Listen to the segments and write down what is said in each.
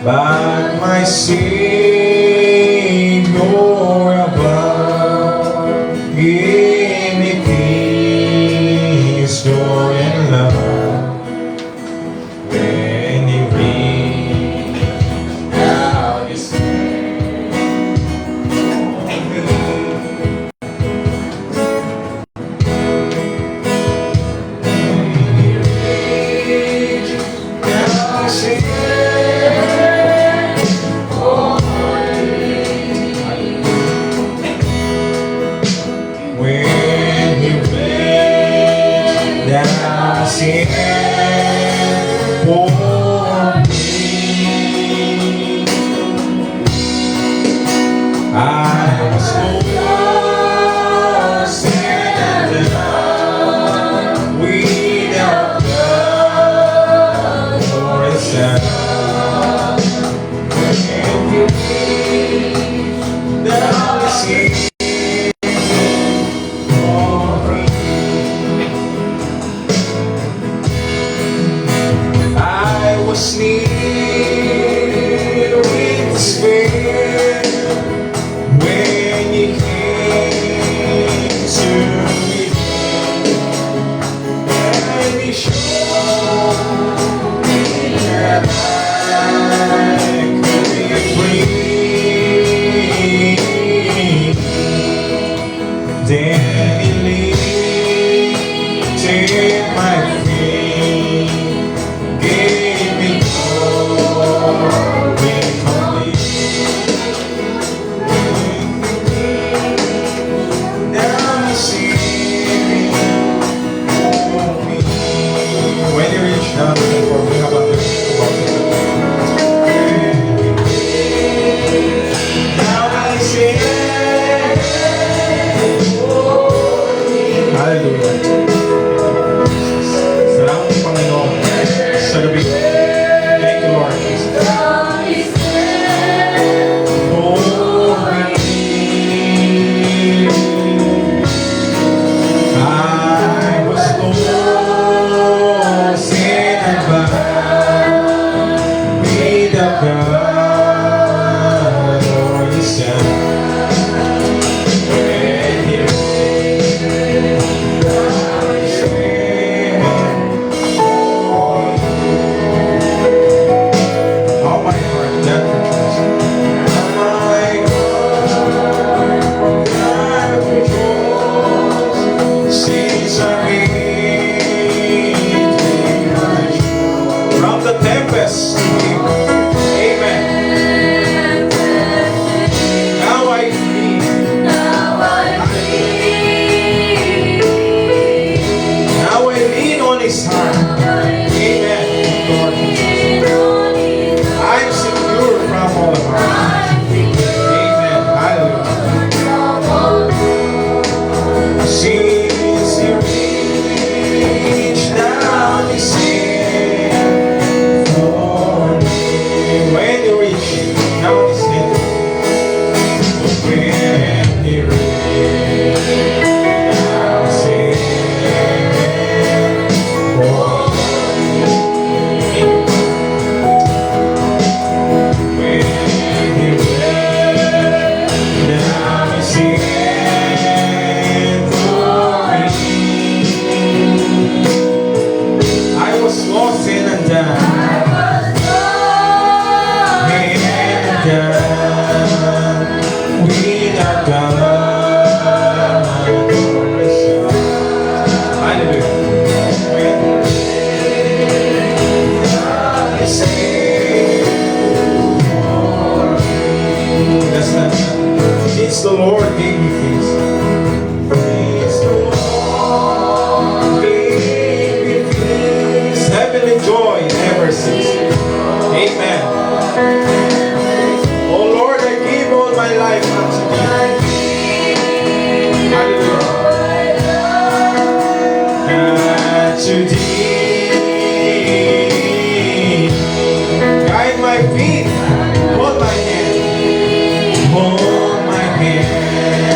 but my Savior above gave me peace, joy, and love. When He reached out His hand for me, He reached out His hand for me. When He reached out His hand for me, I was lost and undone without God or His Son. When He reached out His hand for me, I was near with despair when He came to me, and He showed me that I could be free. Then He lifted my feet, gave me glory complete. Now He's singing for me. When you reach out for me, how about this? Now He's singing for me. Hallelujah. Salamat sa Panginoon sa gabi. Thank you, Lord Jesus. For me, I was lost and bound without God or His Son. When He raised His hand for me, all my heart that rejoices. All my heart that rejoices, since I made my choice. From the tempest, amen. Now I feel, now I lean on His heart. Amen. Lord Jesus. I'm secure from all harm. Amen. Hallelujah. Since He reached down His hand for me. When you reach down His hand, when He reached down His hand for me. When He reached down His hand for me, I was lost and undone, without God or His Son. Hallelujah. When He saved for me. That's not it's the Lord gave me peace. It's the Lord gave me peace. Heavenly joy never ceases. Amen. Oh Lord, I give all my life unto Thee. Hallelujah. To Thee. Guide my feet. Hold my hand. Hold my hand.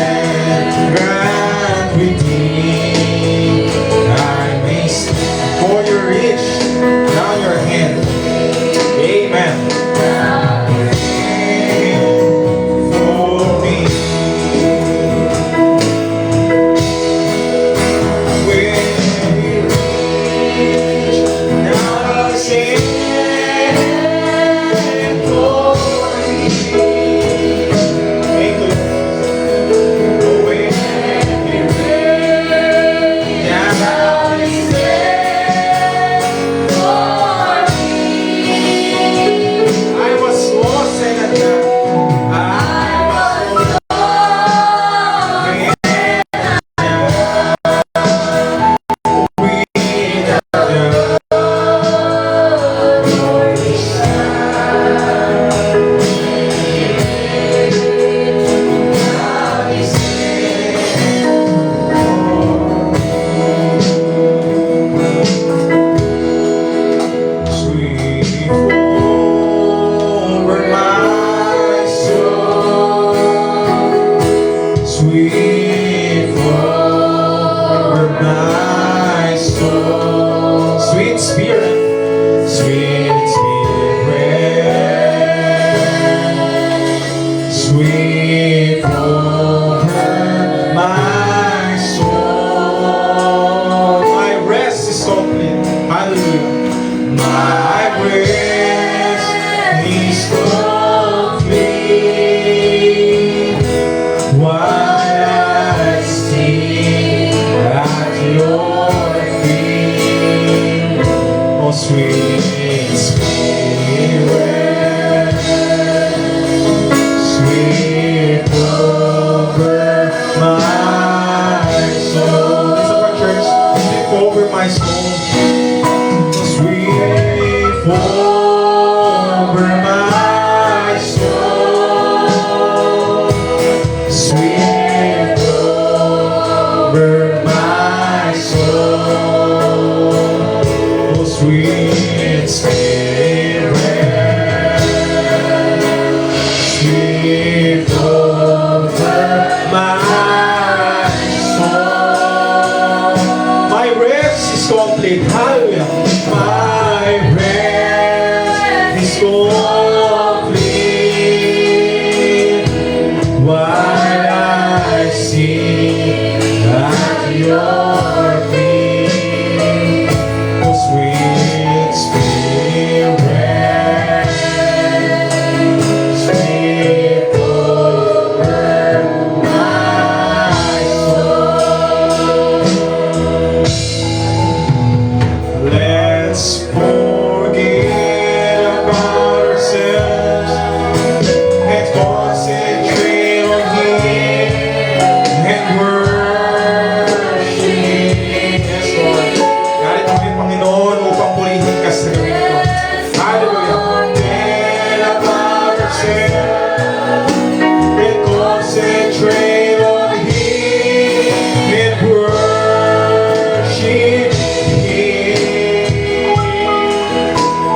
complete while I sit at your feet. Oh, sweet Spirit, sweep over my soul. Let's forget about ourselves and concentrate on Him and worship. Yes, Lord. Narito kami, Panginoon, upang purihin ka sa gabi ito. Hallelujah. Forget about ourselves and concentrate on Him and worship Him.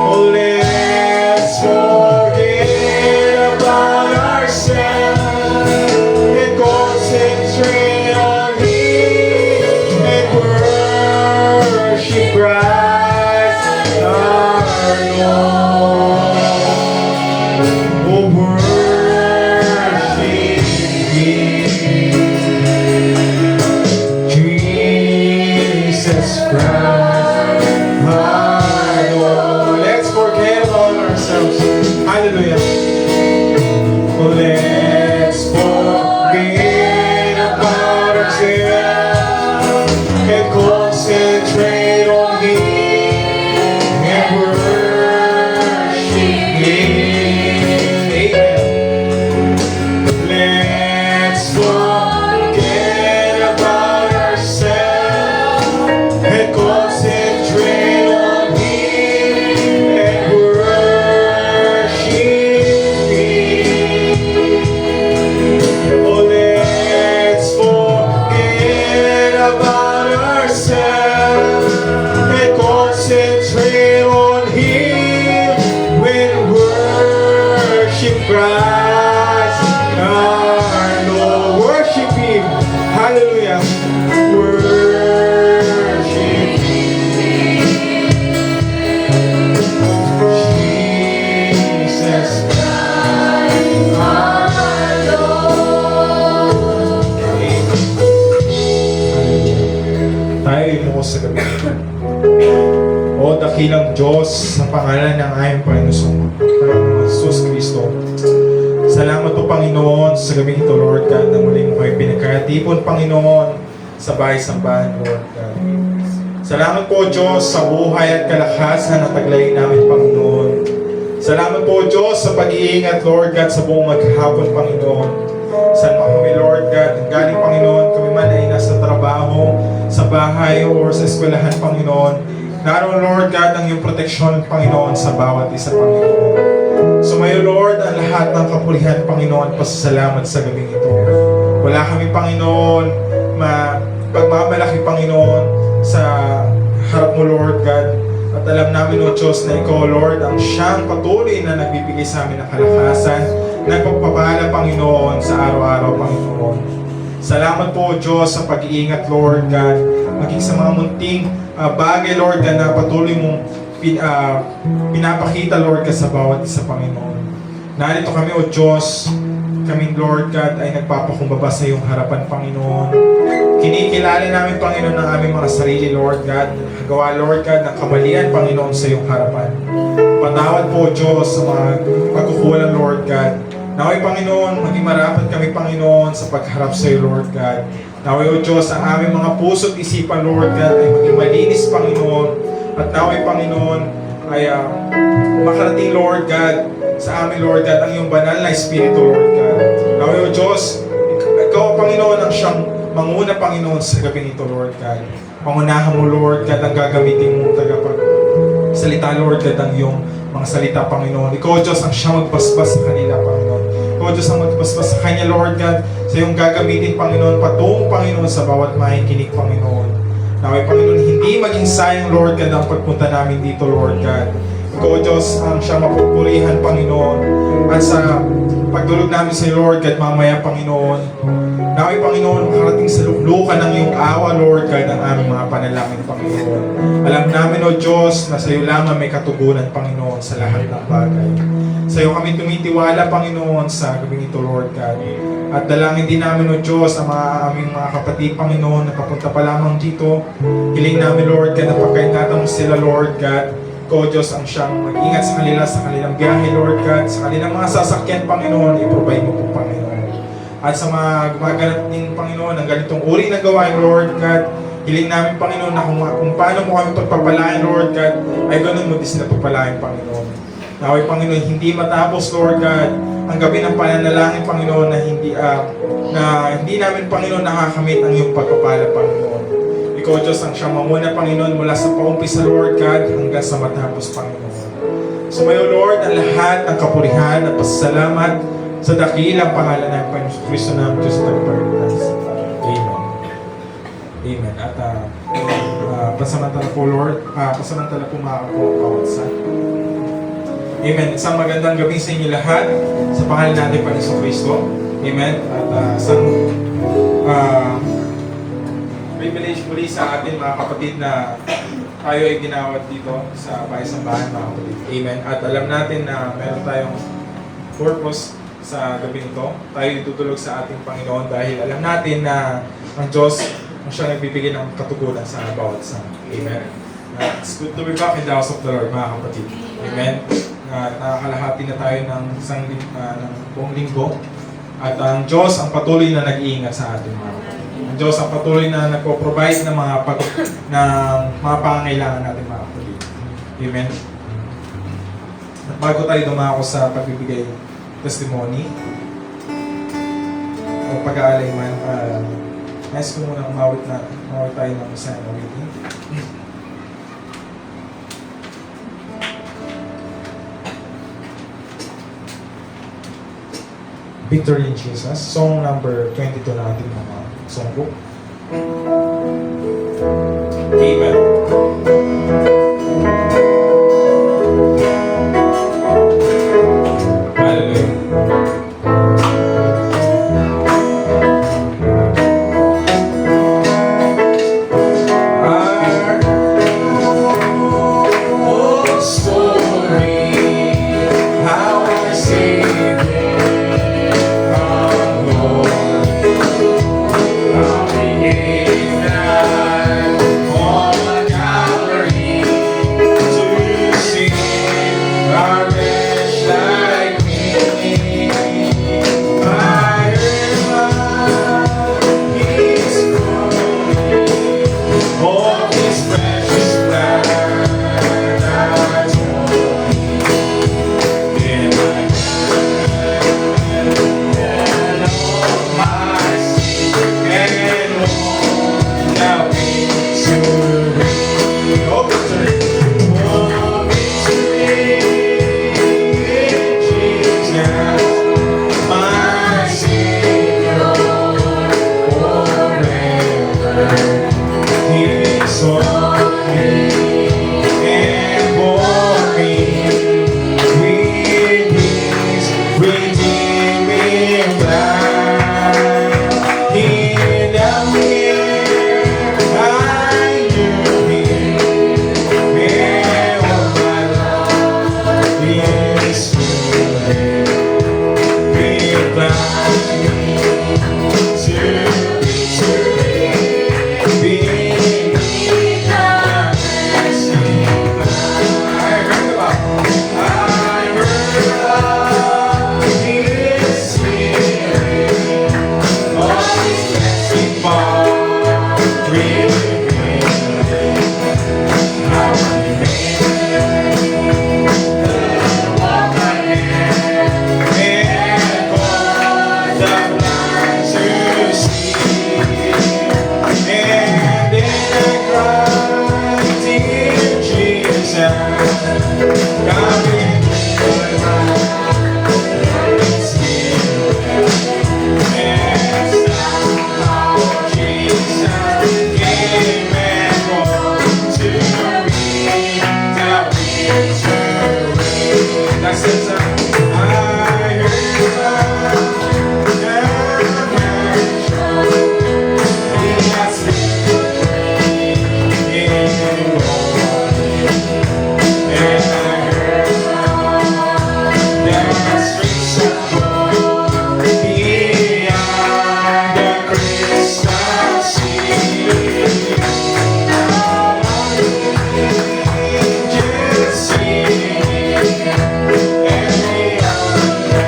Oh, let's forget about ourselves and concentrate on Him and worship Christ our Lord. Oh, worship Him, Jesus Christ our Lord. Let's forget about ourselves. Hallelujah. Oh, let's forget about ourselves and concentrate on Him and worship Him. Amen. Let's forget about ourselves and concentrate on Him and worship Him. Oh, let's forget about ourselves and concentrate on Him when worship Christ our Lord. Worship Him. Hallelujah. Worship Jesus Christ our Lord. Tayo mo sa gabi. O dakilang Diyos, sa pangalan ng aming Panginoon Jesus Kristo. Salamat po, Panginoon, sa gabi ito, Lord God, na muli mo kayo pinagkatipon, Panginoon, sa bahay-sambahan, Lord God. Salamat po, Diyos, sa buhay at kalakasan na taglayin namin, Panginoon. Salamat po, Diyos, sa pag-iingat, Lord God, sa buong maghapon, Panginoon. Saan man kami, Lord God, galing, Panginoon, kami man ay nasa trabaho, sa bahay, or sa eskwelahan, Panginoon. Naroon, Lord God, ang iyong proteksyon, Panginoon, sa bawat isa, Panginoon. Sumayo, Lord, ang lahat ng kapulihan, Panginoon, pasasalamat sa gabing ito. Wala kami, Panginoon, pagmamalaki, Panginoon, sa harap mo, Lord God. At alam namin, O Diyos, na Ikaw, Lord, ang siyang patuloy na nagbibigay sa amin ng kalakasan, nagpapapala, Panginoon, sa araw-araw, Panginoon. Salamat po, O Diyos, sa pag-iingat, Lord God, maging sa mga munting bagay, Lord God, na patuloy mong pinapakita, Lord God, sa bawat isa, Panginoon. Narito kami, O Diyos, kaming, Lord God, ay nagpapakumbaba sa iyong harapan, Panginoon. Kinikilala namin, Panginoon, ang aming mga sarili, Lord God. Gawa, Lord God, ng kamalian, Panginoon, sa iyong harapan. Patawad po, O Diyos, sa mga pagkukulang, Lord God. Naway, Panginoon, maging marapat kami, Panginoon, sa pagharap sa iyo, Lord God. Naway, O Diyos, ang aming mga puso't isipan, Lord God, ay maging malinis, Panginoon. At naway, Panginoon, ay makarating, Lord God, sa amin, Lord God, ang iyong banal na Espiritu, Lord God. Naway, O Diyos, Ikaw, Panginoon, ang siyang manguna, Panginoon, sa gabi nito, Lord God. Pangunahan mo, Lord God, ang gagamitin mo tagapagsalita, Lord God, ang iyong mga salita, Panginoon. Ikaw, O Diyos, ang siyang magbasbas sa kanila, Panginoon. Ikaw, O Diyos, ang magbasbas sa kanya, Lord God, sa iyong gagamitin, Panginoon, patungo, Panginoon, sa bawat makikinig, Panginoon. Naway, Panginoon, hindi maging sayang, Lord God, ang pagpunta namin dito, Lord God. Ikaw, Ikaw, Diyos, ang siyang mapupurihan, Panginoon. At sa pagdulog namin sa Lord God, mamaya, Panginoon, naway, Panginoon, makarating sa luklukan ng iyong awa, Lord God, ang aming mga panalangin, Panginoon. Alam namin, O Diyos, na sa iyo lamang may katugunan, Panginoon, sa lahat ng bagay. Sa iyo kami tumitiwala, Panginoon, sa gabing ito, Lord God. At dalangin din namin, O Diyos, ang aming mga kapatid, Panginoon, na papunta pa lamang dito. Hiling namin, Lord God, na pagkaingatan mo sila, Lord God. Ikaw, Diyos, ang siyang mag-ingat sa kanila, sa kanilang biyahe, Lord God, sa kanilang mga sasakyan, Panginoon, i-provide mo po, Panginoon. At sa mga gumaganap din, Panginoon, ng ganitong uri na gawain, Lord God, hiling namin, Panginoon, na kung paano mo kami pagpapalain, Lord God, ay ganun mo din sila pagpalain, Panginoon. Naway, Panginoon, hindi matapos, Lord God, ang gabi ng pananalangin, Panginoon, na hindi namin, Panginoon, nakakamit ang iyong pagpapala, Panginoon. Ikaw, Diyos, ang siyang mamuna, Panginoon, mula sa paumpisa, Lord God, hanggang sa matapos, Panginoon. Sumayo, Lord, ang lahat ng kapurihan at pasasalamat sa dakilang pangalan ng Panginoon Kristo na Diyos at Tagapagligtas. Amen. Amen. At pasamantala po, Lord, pasamantala po mga kapawagsa. Amen. Isang magandang gabi sa inyo lahat sa pangalan natin Panginoon Kristo. Amen. At isang privilege muli sa atin mga kapatid na tayo ay ginawad dito sa Bahay-Sambahan, mga kapatid. Amen. At alam natin na meron tayong purpose sa gabi ito. Tayo tutulog sa ating Panginoon dahil alam natin na ang Diyos ang siyang nagbibigay ng katugunan sa bawat isa. Amen. It's good to be back in the house of the Lord, mga kapatid. Amen. Nakakalahati na tayo ng ng buong linggo. At ang Diyos ang patuloy na nag-iingat sa ating mga kapatid. Ang Diyos ang patuloy na nagpo-provide ng mga pangangailangan natin, mga kapatid. Amen. At bago tayo dumako sa pagbibigay testimony o pag-aalay man, nais ko muna umawit tayo ng isang awitin. Victory in Jesus, song number 22 na ating mga songbook. Amen. Yeah. streets of gold, beyond the crystal sea. Angels sing, and the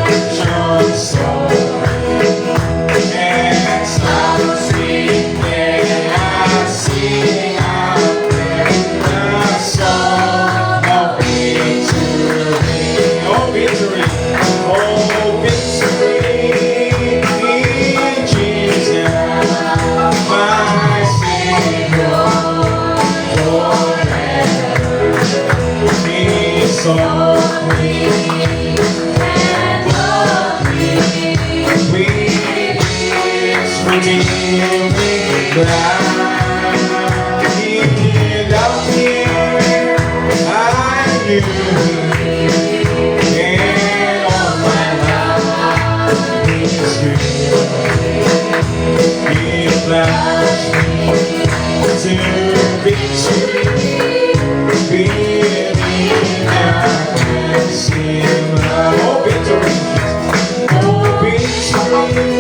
angels song, and stars sing there, sing out there the song of victory. Oh, victory, oh, victory in Jesus, my Savior, forever. He's so clean and lovely, with His redeeming blood. He loved me, I knew, and all my life is real. He flashed me to victory, believing I can see love. Oh, victory, oh, victory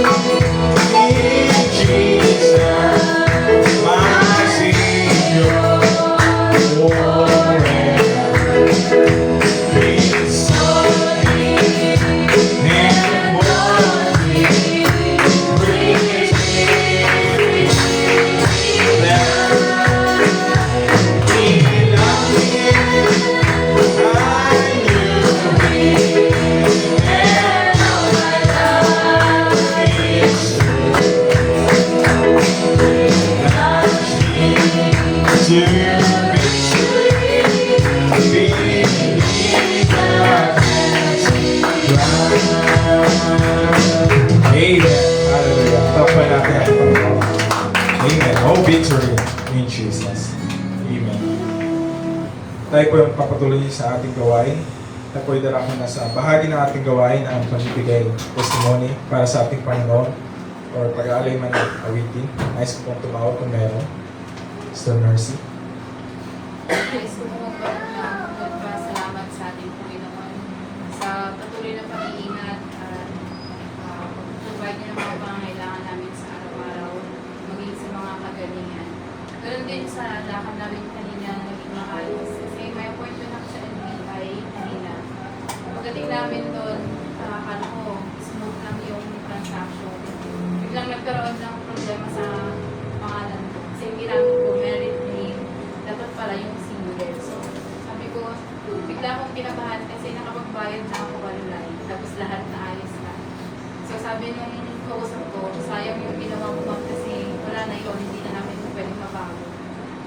in Jesus, my Savior, forever. He's so near and worthy, with His blood. He loved me, I knew Him, and all my life is to victory, believe God has done. Amen. Hallelujah. Tapan natin ang Panginoon. Amen. Oh, victory in Jesus. Amen. Tayo po yung papatuloy sa ating gawain. Tayo po idarapin na sa bahagi ng ating gawain ang pagbibigay testimony para sa ating Panginoon or pag-aalay man ng awitin. Nice po pong tumawag kung meron. Sister Mercy. Yes, salamat sa ating Panginoon sa patuloy na pag-iingat at pag-provide niya ng mga pangangailangan namin sa araw-araw, maging sa mga kagalingan. Ganun din sa lakad namin kanina naging maayos. Kasi may appointment ako sa NBI kanina. Pagdating namin doon, akala ko smooth lang yung transaction. Biglang nagkaroon ng problema sa pangalan ko. Kasi yung ginamit ko, merit name, dapat pala yung singular. So, sabi ko, bigla akong kinabahan kasi nakapagbayad na ako walulay. Tapos lahat na ayos na. So, sabi nung kausap ko, sayang yung ginawa mo ma'am kasi wala na yun, hindi na namin pwedeng mabago.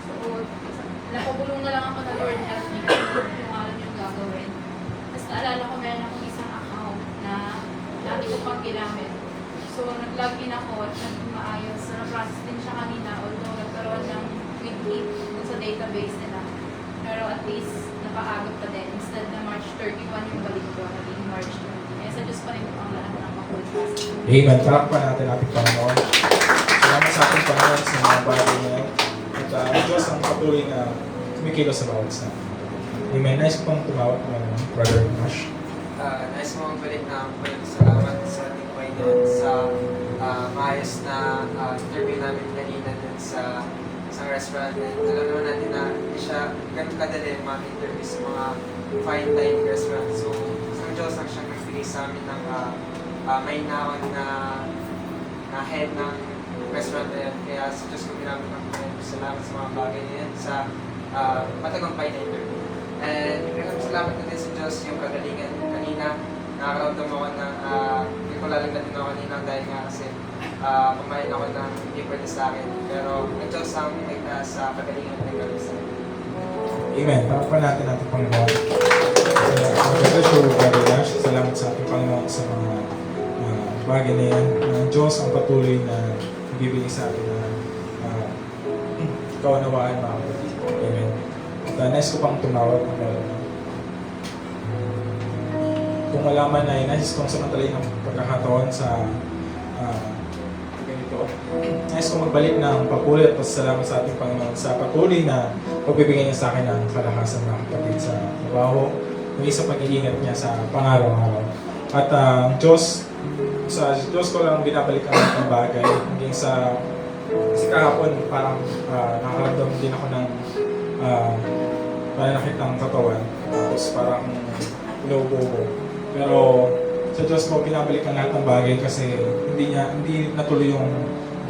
So, napabulong na lang ako na Lord help me kung alam yung gagawin. Tapos naalala ko, meron akong isang account na dati ko pang ginamit. So, nag-login ako at maayos. So, na-process din siya kanina, although nagkaroon ng weekly sa database nila. Pero at least, napaagap pa din. Instead na March 31 yung balik ko, naging March 20. Kaya sa Diyos pa rin ang lahat ng makulpas. Amen. Palakpan natin ating Panginoon. Salamat sa ating Panginoon sa mga bagay niya. At ang Diyos ang patuloy na kumikilos sa bawat isa. Amen. Nice pong tumawag ng Brother Nash. Nice mo magbalik na salamat sa ating Panginoon sa maayos na interview namin kanina dun sa isang restaurant. And alam naman natin na hindi siya ganun kadali ma-interview sa mga fine dining restaurant. So, isang Diyos ang siyang nagbigay sa amin ng may naon na head ng restaurant na yan. Kaya sa Diyos ko ginamit ng Panginoon. Salamat sa mga bagay na yan sa matagumpay na interview. And salamat na din sa Diyos yung kagalingan kanina. Nakakaramdam ako ng hindi ko lalagdatin ako kanina dahil nga kasi kumain ako ng hindi pwede sa akin. Pero ang Diyos ang nagtaas sa kagalingan na nagkaroon sa akin. Amen. Palakpan natin ating Panginoon. Brother Nash, salamat sa ating Panginoon sa mga bagay na yan. Ang Diyos ang patuloy na bibigay sa atin na kaunawaan mga kapatid. Amen. At nais ko pang tumawag ng meron. Kung malaman na nais kong samantalayin ng pagkakataon sa ganito, nais kong magbalik ng papuri at pasasalamat sa ating Panginoon sa patuloy na pagbibigay niya sa akin ng kalakasan mga kapatid sa trabaho, maging sa pag-iingat niya sa pangaraw-araw. At sa Diyos ko lang binabalik ang mga bagay, hanggang sa kasi kahapon parang nakaramdam din ako ng pananakit ng katawan, tapos parang lobo. Pero sa Diyos ko binabalik ang lahat ng bagay kasi hindi natuloy yung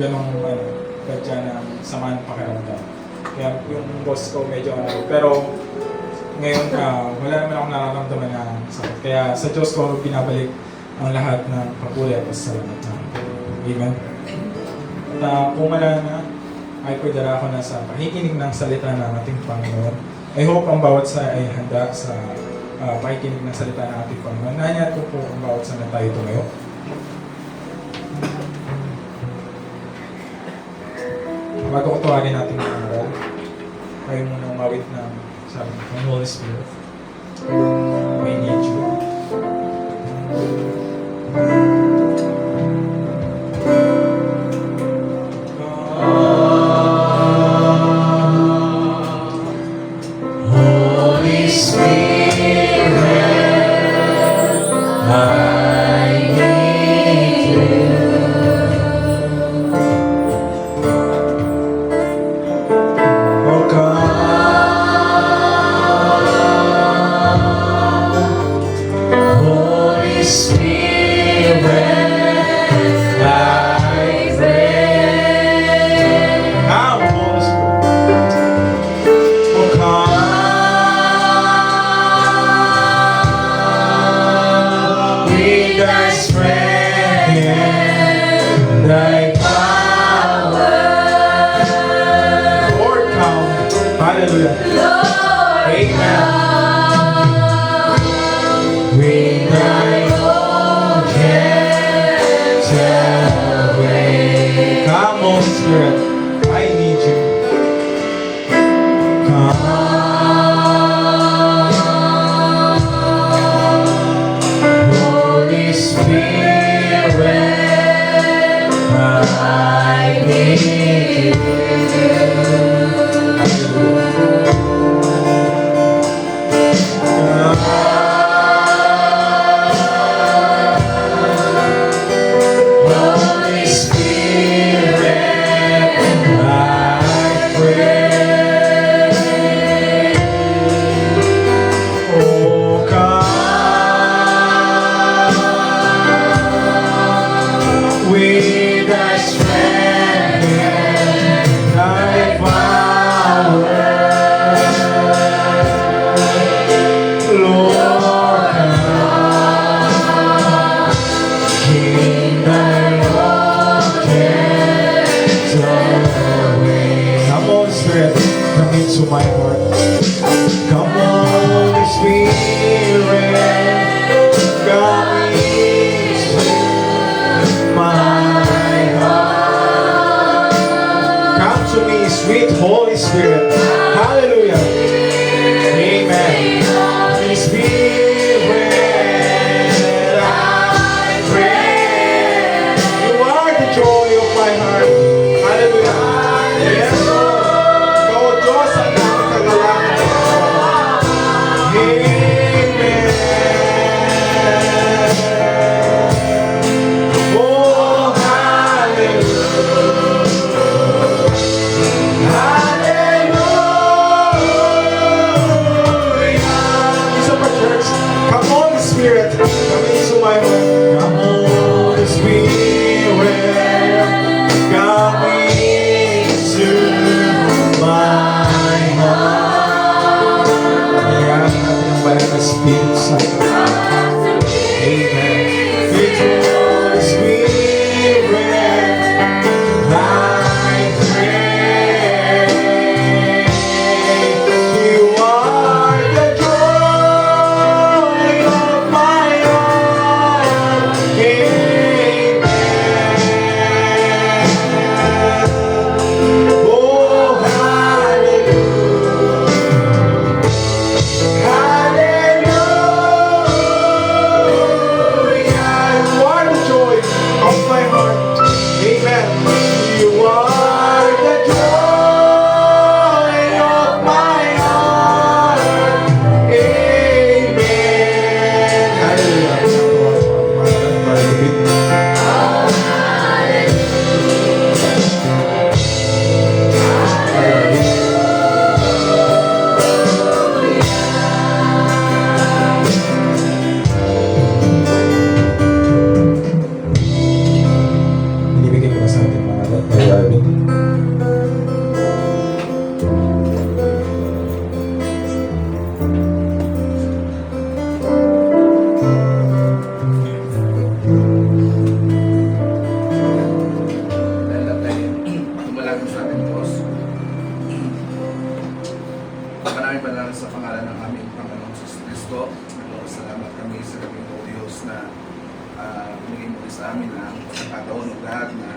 ganong gadya ng sama ng pakiramdam. Kaya yung boss ko medyo pero ngayon wala naman akong nararamdaman na sakit. Kaya sa Diyos ko binabalik ang lahat ng papuri at pasalamat namin. Amen. At kung wala na, ay pwedera ako na sa pakikinig ng salita ng ating Panginoon. I hope ang bawat sa ay handa sa pakikinig ng salita ng ating Panginoon. Nanyat ko po ang bawat sa na tayo tumayo. Bago ko tuwagin natin ang aral, kayo muna umawit ng sabi ng Holy Spirit. We need you. Holy Spirit, I need you. Oh come, Holy Spirit, I pray. Come, Holy Spirit. Oh come. With thy strength and thy power, Lord, come. Hallelujah. Amen. with thy own gentle way. Come, Holy Spirit. I need you. Holy Spirit, I need you. Holy Spirit, I pray. Oh, come. With thy strength and thy power, Lord, come in thy own gentle way. Come, Holy Spirit. Come into my heart. Come, Holy Spirit, come into my heart. Come to me, sweet Holy Spirit. Hallelujah. Amen. Holy Spirit, I pray. You are the joy of my heart. Hallelujah. Yes, Lord. Ikaw, O Diyos, ang aming kagalakan. Amen. Oh, hallelujah. Isa pa, church. Come, Holy Spirit. Come into my heart. Come, Holy Spirit, come into my heart. Ayan, natin ang banal na Spirit Santo. Amen. Sweet Holy Spirit, I pray. You are the joy of my heart. Amen. Oh, hallelujah. Hallelujah. amin ang pagkakataon o lahat na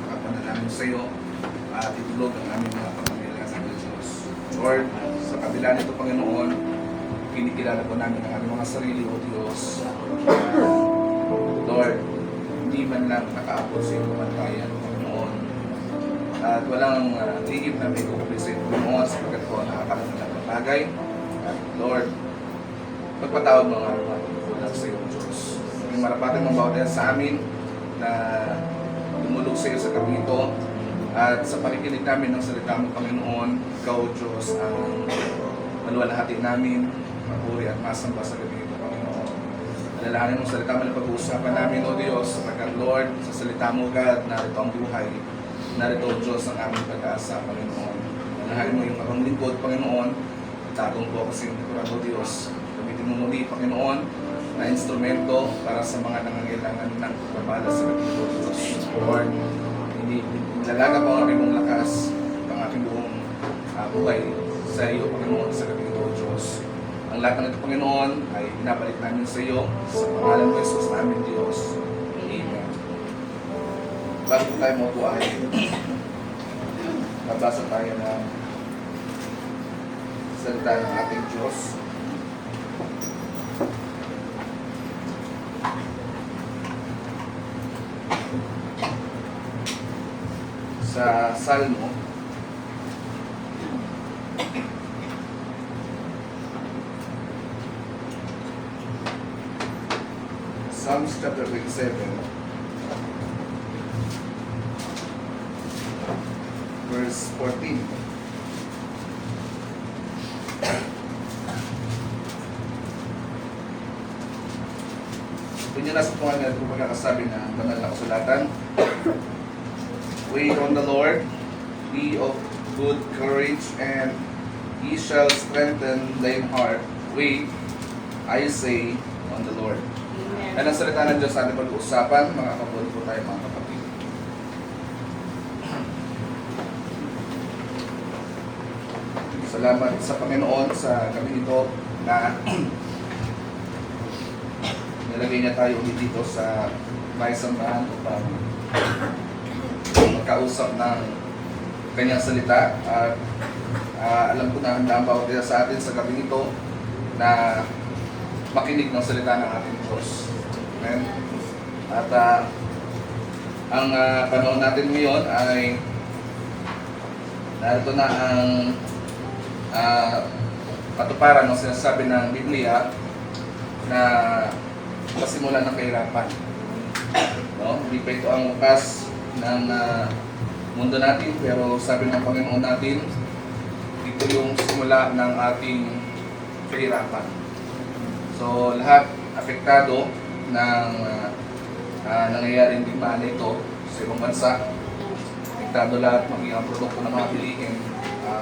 makapanalangin sa iyo at itulog ang aming mga pangangailangan sa Diyos. Lord, sa kabila nito, Panginoon, kinikilala po namin ang aming mga sarili, O Diyos. Lord, hindi man lang nakaabot sa iyong kamantayan, Panginoon. At walang tigib na may kukuli sa iyong Panginoon sapagkat po nakakalang ng bagay. At Lord, magpatawad mo ang mga kulang sa iyong Diyos. Maging marapatan mong bawat sa amin na tumulog sa iyo sa gabi ito. At sa pakikinig namin ng salita mo, Panginoon, Ikaw, Diyos, ang maluwalhati namin, mapuri at masamba sa gabi ito, Panginoon. Alalahanin mong salita mo na pag-uusapan namin, O Diyos, sapagkat Lord, sa salita mo, God, narito ang buhay. Narito, O Diyos, ang aming pag-asa, Panginoon. Alalahanin mo yung akong lingkod, Panginoon. Tatong po kasi yung lingkod, O Diyos. Gamitin mo muli, Panginoon, na instrumento para sa mga nangangailangan ng pagpapala sa gabi ito, O Diyos. Lord, nilalaga po ang aking mong lakas, ang aking buong buhay sa iyo, Panginoon, sa gabi ito, O Diyos. Ang lahat ng ito, Panginoon, ay binabalik namin sa iyo, sa pangalan mo, Jesus namin, Diyos. Amen. Bago po tayo mo po ay babasa tayo ng salita ng ating Diyos. Sa Salmo Psalms chapter 27 verse 14. Kung nyo nasa tungan nila, kung pagkakasabi na banal na kasulatan, wait on the Lord, be of good courage, and He shall strengthen thine heart. Wait, I say, on the Lord. Yan ang salita ng Diyos sa ating pag-uusapan. Mga kabuti po tayo, mga kapatid. Salamat sa Panginoon sa gabi ito na nilagay niya tayo ulit dito sa may sambahan upang magkausap ng kanyang salita. At alam ko na handa ang bawat isa sa atin sa gabi ito na makinig ng salita ng ating Diyos. Amen. At ang panahon natin ngayon ay narito na ang patuparan ng sinasabi ng Biblia na pasimulan ng kahirapan. No? Hindi pa ito ang wakas ng mundo natin, pero sabi ng Panginoon natin, ito yung simula ng ating kahirapan. So lahat apektado ng nangyayaring digmaan nito sa ibang bansa. Apektado lahat, maging ang produkto ng mga bilihin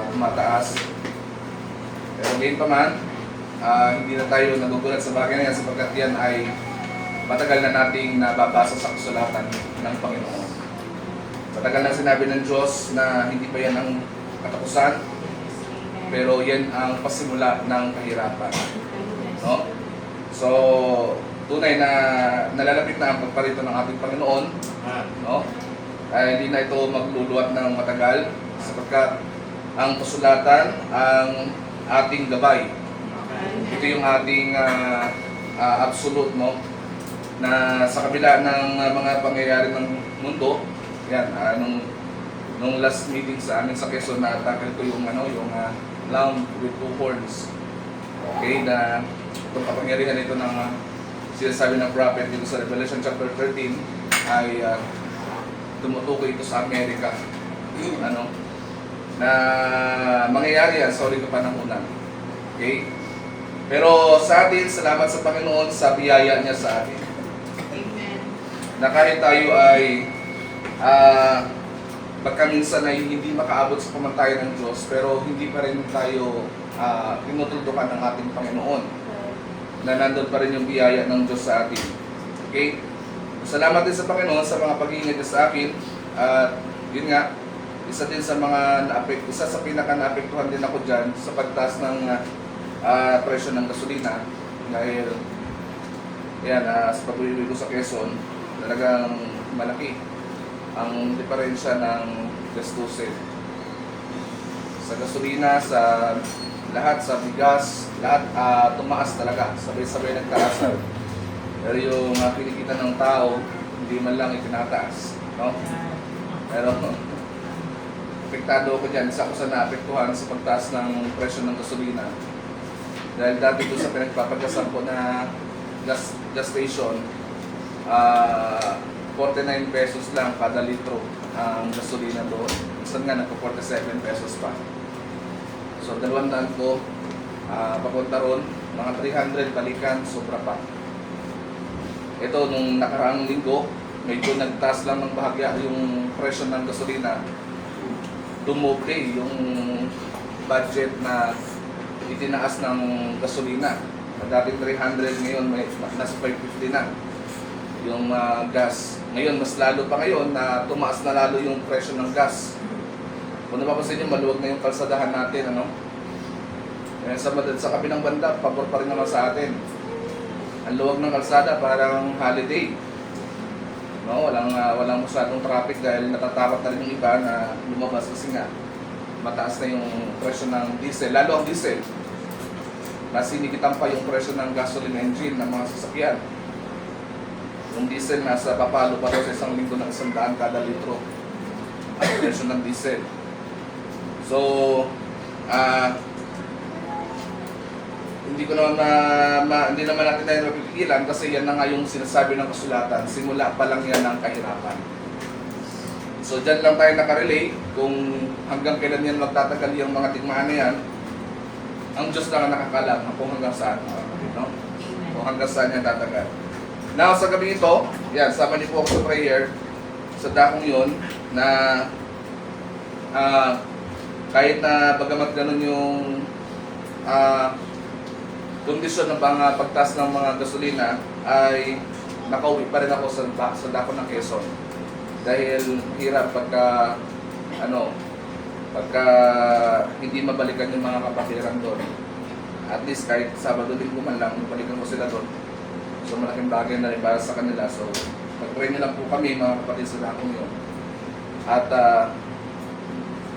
tumataas. Pero ngayon pa man, hindi na tayo nagugulat sa bagay na yan sapagkat yan ay matagal na nating nababasa sa kasulatan ng Panginoon. Matagal na sinabi ng Diyos na hindi pa yan ang katapusan, pero yan ang pasimula ng kahirapan. No? So, tunay na nalalapit na ang pagparito ng ating Panginoon. No? Ay hindi na ito magluluwat ng matagal sapagkat ang kasulatan ang ating gabay. Ito yung ating absolute, no? Na sa kabila ng mga pangyayari ng mundo, yan, nung last meeting sa amin sa Quezon, na-tackle ko yung lamb with two horns. Okay, na itong kapangyarihan ito ng sinasabi ng prophet dito sa Revelation chapter 13 ay tumutukoy ito sa Amerika. Na mangyayari yan sa uling kapanahunan. Okay? Pero sa atin, salamat sa Panginoon sa biyaya niya sa atin. Amen. Na kahit tayo ay pagka minsan ay hindi makaabot sa pamantayan ng Diyos, pero hindi pa rin tayo tinutuldukan ng ating Panginoon. Na nandun pa rin yung biyaya ng Diyos sa atin. Okay? Salamat din sa Panginoon sa mga pag-iingat niya sa akin. At yun nga, isa sa pinaka-naapektuhan din ako dyan sa pagtaas ng presyo ng gasolina dahil yan, sa pag-uwi ko sa Quezon Talagang malaki ang diferensya ng gastusin. Sa gasolina, sa lahat, sa bigas, lahat tumaas talaga. Sabay-sabay nagtaasan. Pero yung kinikita ng tao, hindi man lang itinataas. No? Pero apektado ako dyan. Isa ko sa naapektuhan sa pagtaas ng presyo ng gasolina. Dahil dati doon sa pinagpapagasan ko na gas station, 49 pesos lang kada litro ang gasolina doon. Minsan nga nagpo-47 pesos pa. So 200 ko, papunta ron, mga 300 balikan, sobra pa. Ito, nung nakaraang linggo, medyo nagtaas lang ng bahagya yung presyo ng gasolina. Dumoble yung budget na itinaas ng gasolina. Dating 300, ngayon nasa 550 na yung gas. Ngayon, mas lalo pa ngayon na tumaas na lalo yung presyo ng gas. Kung napapansin nyo, maluwag na yung kalsadahan natin, ano? Sa kabilang banda, pabor pa rin naman sa atin. Ang luwag ng kalsada, parang holiday. No, walang masyadong traffic dahil natatakot na rin yung iba na lumabas kasi nga mataas na yung presyo ng diesel, lalo ang diesel. Kasi sinigitan pa yung presyo ng gasoline engine ng mga sasakyan. Yung diesel nasa papalo pa rin sa isang linggo ng 100 kada litro ang presyo ng diesel. So, hindi naman natin tayo napipigilan kasi yan na nga yung sinasabi ng kasulatan. Simula pa lang yan ang kahirapan. So dyan lang tayo nakarelay kung hanggang kailan yan magtatagal yung mga digmaan na yan. Ang Diyos lang ang nakakalam kung hanggang saan. No? Kung hanggang saan yan tatagal. Now sa gabi ito, yan, sama niyo po ako sa prayer sa dakong yun na kahit na bagamat ganun yung kondisyon ng pagtaas ng mga gasolina ay nakauwi pa rin ako sa dako ng Quezon. Dahil hirap pagka hindi mabalikan yung mga kapatiran doon. At least kahit Sabado din ko man lang, mabalikan ko sila doon. So malaking bagay na rin para sa kanila. So mag-pray na lang po kami mga kapatid sa dakong yun. At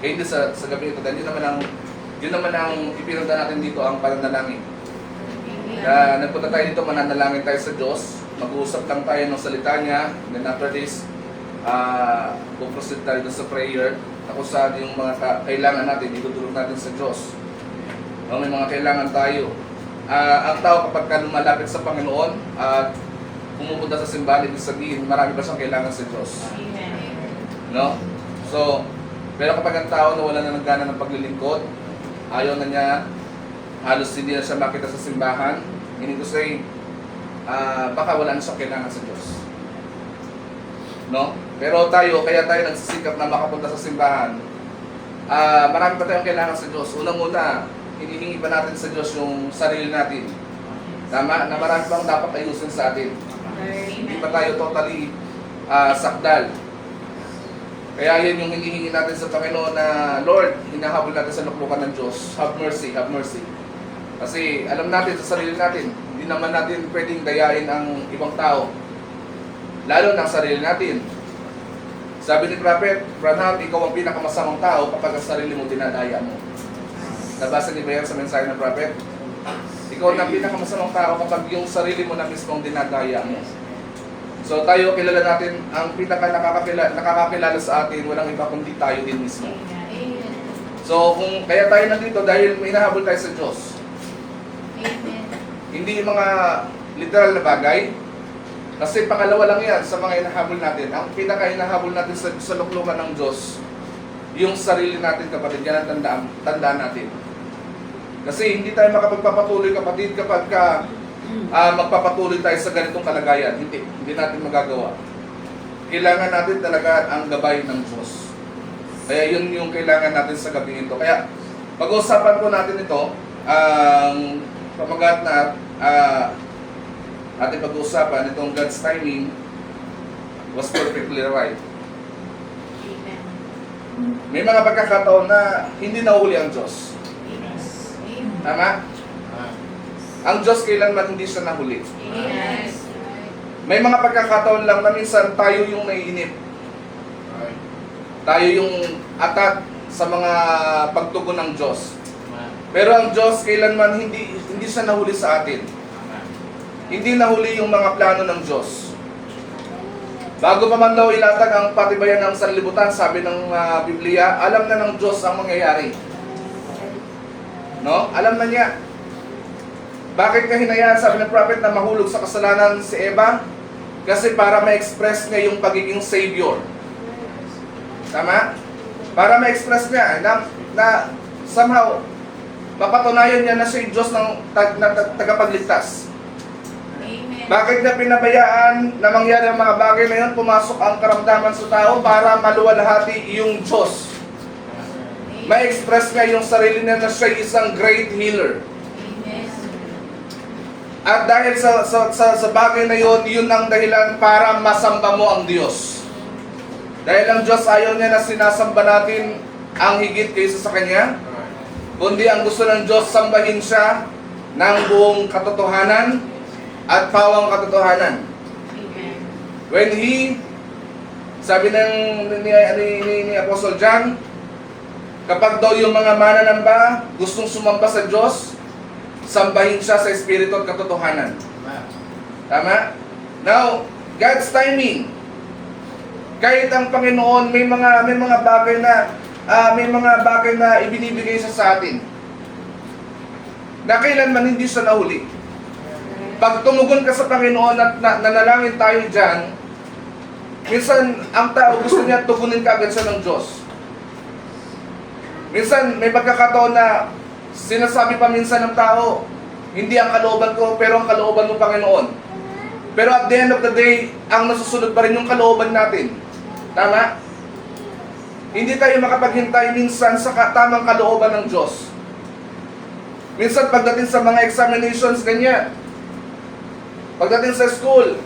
kayo din sa gabi ito, dahil yun naman ang ipinunta natin dito, ang pananalangin. Nagpunta tayo dito, mananalangin tayo sa Diyos, mag-uusap lang tayo ng salita niya, then after this, puproceed tayo sa prayer, tapos sa yung mga kailangan natin, itutulong natin sa Diyos. May mga kailangan tayo. Ang tao kapag lumalapit sa Panginoon at pumupunta sa simbahan, ibig sabihin, marami pa siyang kailangan sa Diyos. No? So, pero kapag ang tao na wala na ng gana ng paglilingkod, ayaw na niya, halos hindi na siya makita sa simbahan, meaning to say, baka wala na siyang kailangan sa Diyos. No? Pero kaya tayo nagsisikap na makapunta sa simbahan, marami pa tayong kailangan sa Diyos. Unang-una, hinihingi pa natin sa Diyos yung sarili natin. Tama? Na marami pang dapat ayusin sa atin. Hindi pa tayo totally sakdal. Kaya yan yung hinihingi natin sa Panginoon na, Lord, hinahabol natin sa luklukan ng Diyos. Have mercy, have mercy. Kasi alam natin sa sarili natin, hindi naman natin pwedeng dayain ang ibang tao. Lalo na ang sarili natin. Sabi ni Prophet Branham, ikaw ang pinakamasamang tao kapag ang sarili mo dinadaya mo. Nabasa niyo ba yan sa mensahe ng Prophet? Ikaw ang pinakamasamang tao kapag yung sarili mo na mismo ang dinadaya mo. So tayo, kilala natin, ang nakakakilala sa atin, walang iba kundi tayo din mismo. So kung kaya tayo nandito dahil may hinahabol tayo sa Diyos. Amen. Hindi yung mga literal na bagay. Kasi pangalawa lang yan sa mga hinahabol natin. Ang pinaka-hinahabol natin sa luklukan ng Diyos, yung sarili natin, kapatid, yan ang tandaan natin. Kasi hindi tayo makapagpapatuloy, kapatid, kapag magpapatuloy tayo sa ganitong kalagayan. Hindi natin magagawa. Kailangan natin talaga ang gabay ng Diyos. Kaya yun yung kailangan natin sa gabi ito. Kaya pag-uusapan po natin ito, ang pamagat na ating pag-uusapan, itong God's timing was perfectly right. Amen. May mga pagkakataon na hindi nahuli ang Diyos. Tama? Ang Diyos kailanman hindi siya nahuli. Yes. may mga pagkakataon lang na minsan tayo yung naiinip. Tayo yung atat sa mga pagtugon ng Diyos. Pero ang Diyos kailanman hindi siya nahuli sa atin. Hindi nahuli yung mga plano ng Diyos. Bago pa man daw ilatag ang patibayan ng sanlibutan, sabi ng Biblia, alam na ng Diyos ang mangyayari. No? Alam na niya. Bakit ka hinayaan, sabi ng prophet, na mahulog sa kasalanan si Eva? Kasi para ma-express niya yung pagiging Savior. Tama? Para ma-express niya na somehow mapatunayan niya na siya yung Diyos ng tagapagligtas. Amen. Bakit niya pinabayaan na mangyari ang mga bagay na yun? Pumasok ang karamdaman sa tao para maluwalhati yung Diyos. Ma-express niya yung sarili niya na siya isang great healer. Amen. At dahil sa bagay na yun, yun ang dahilan para masamba mo ang Diyos. Dahil ang Diyos ayaw niya na sinasamba natin ang higit kaysa sa Kanya, kundi ang gusto ng Diyos, sambahin siya ng buong katotohanan at pawang katotohanan. Amen. When sabi ni Apostle John, kapag daw yung mga mananamba gustong sumamba sa Diyos, sambahin siya sa Espiritu at katotohanan. Tama? Now, God's timing. Kahit ang Panginoon may mga bagay na ibinibigay siya sa atin. Na kailanman hindi siya nahuli. Pag tumugon ka sa Panginoon at nanalangin tayo dyan, minsan ang tao gusto niya tugunin ka agad siya ng Diyos. Minsan may pagkakataon na sinasabi pa minsan ng tao, hindi ang kalooban ko, pero ang kalooban mo, Panginoon. Pero at the end of the day, ang nasusunod pa rin yung kalooban natin. Tama? Hindi tayo makapaghintay minsan sa tamang kalooban ng Diyos. Minsan pagdating sa mga examinations, ganyan. Pagdating sa school,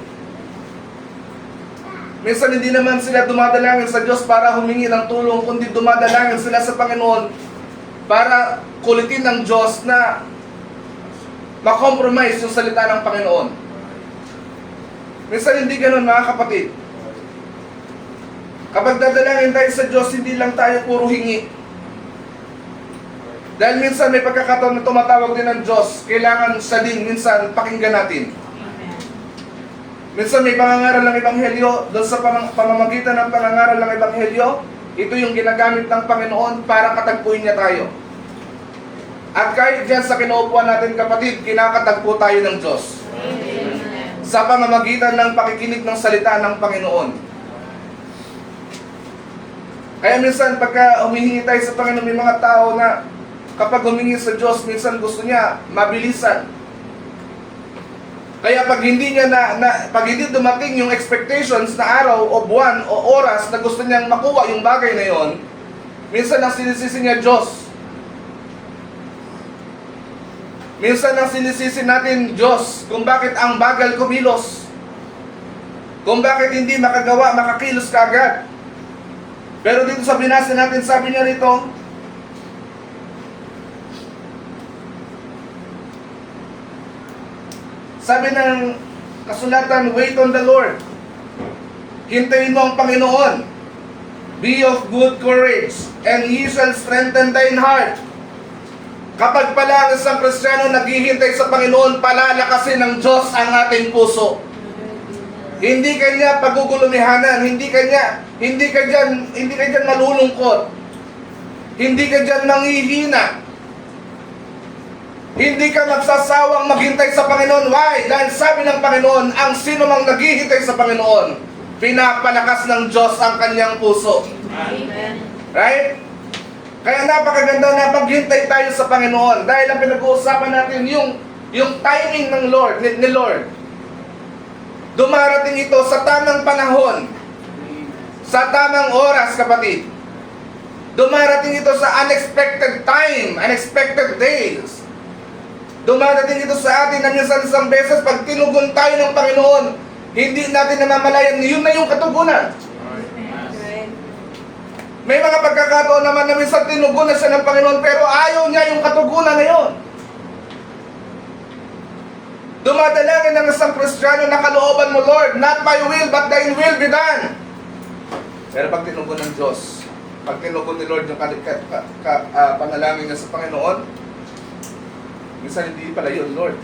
minsan hindi naman sila dumadalangin sa Diyos para humingi ng tulong, kundi dumadalangin sila sa Panginoon para kulitin ng Diyos na makompromise yung salita ng Panginoon. Minsan hindi ganun, mga kapatid. Kapag dadalangin tayo sa Diyos, hindi lang tayo puro hingi. Dahil minsan may pagkakataon na tumatawag din ng Diyos, kailangan siya din minsan pakinggan natin. Amen. Minsan may pangangaral ng Ebanghelyo, doon sa pamamagitan ng pangangaral ng Ebanghelyo, ito yung ginagamit ng Panginoon para katagpuin niya tayo. At kahit dyan sa kinaupuan natin, kapatid, kinakatagpo tayo ng Diyos. Amen. Sa pamamagitan ng pakikinig ng salita ng Panginoon. Kaya minsan pagka humihingi tayo sa Panginoon, may mga tao na kapag humingi sa Diyos, minsan gusto niya mabilisan. Kaya pag hindi dumating yung expectations na araw o buwan o oras na gusto niyang makuha yung bagay na yon, minsan ang sinisisi niya Diyos. Minsan ang sinisisi natin Diyos kung bakit ang bagal kumilos. Kung bakit hindi makakilos kaagad. Pero dito sa binasa natin, sabi niya rito, sabi ng kasulatan, wait on the Lord. Hintayin mo ang Panginoon. Be of good courage, and He shall strengthen thine heart. Kapag pala ang isang Kristiyano naghihintay sa Panginoon, palalakasin ng Diyos ang ating puso. Hindi kanya pagugulumihanan, hindi ka diyan malulungkot. Hindi ka diyan manghihina. Hindi ka magsasawang maghintay sa Panginoon. Why? Dahil sabi ng Panginoon, ang sino mang naghihintay sa Panginoon, pinapalakas ng Diyos ang kanyang puso. Amen. Right? Kaya napakaganda na maghintay tayo sa Panginoon. Dahil ang pinag-uusapan natin yung timing ng Lord, ni Lord. Dumarating ito sa tamang panahon. Sa tamang oras, kapatid. Dumarating ito sa unexpected time, unexpected days. Dumarating ito sa atin na minsan isang beses pag tinugon tayo ng Panginoon, hindi natin namamalayan, yun na yung katugunan. May mga pagkakataon naman na minsan tinugon na siya ng Panginoon pero ayaw niya yung katugunan na yun. Dumadalangin ng isang Kristiyano na kalooban mo, Lord, not my will, but thine will be done. Pero pag tinugon ng Diyos, pag tinugon ni Lord yung panalangin niya sa Panginoon, minsan hindi pala yun, Lord.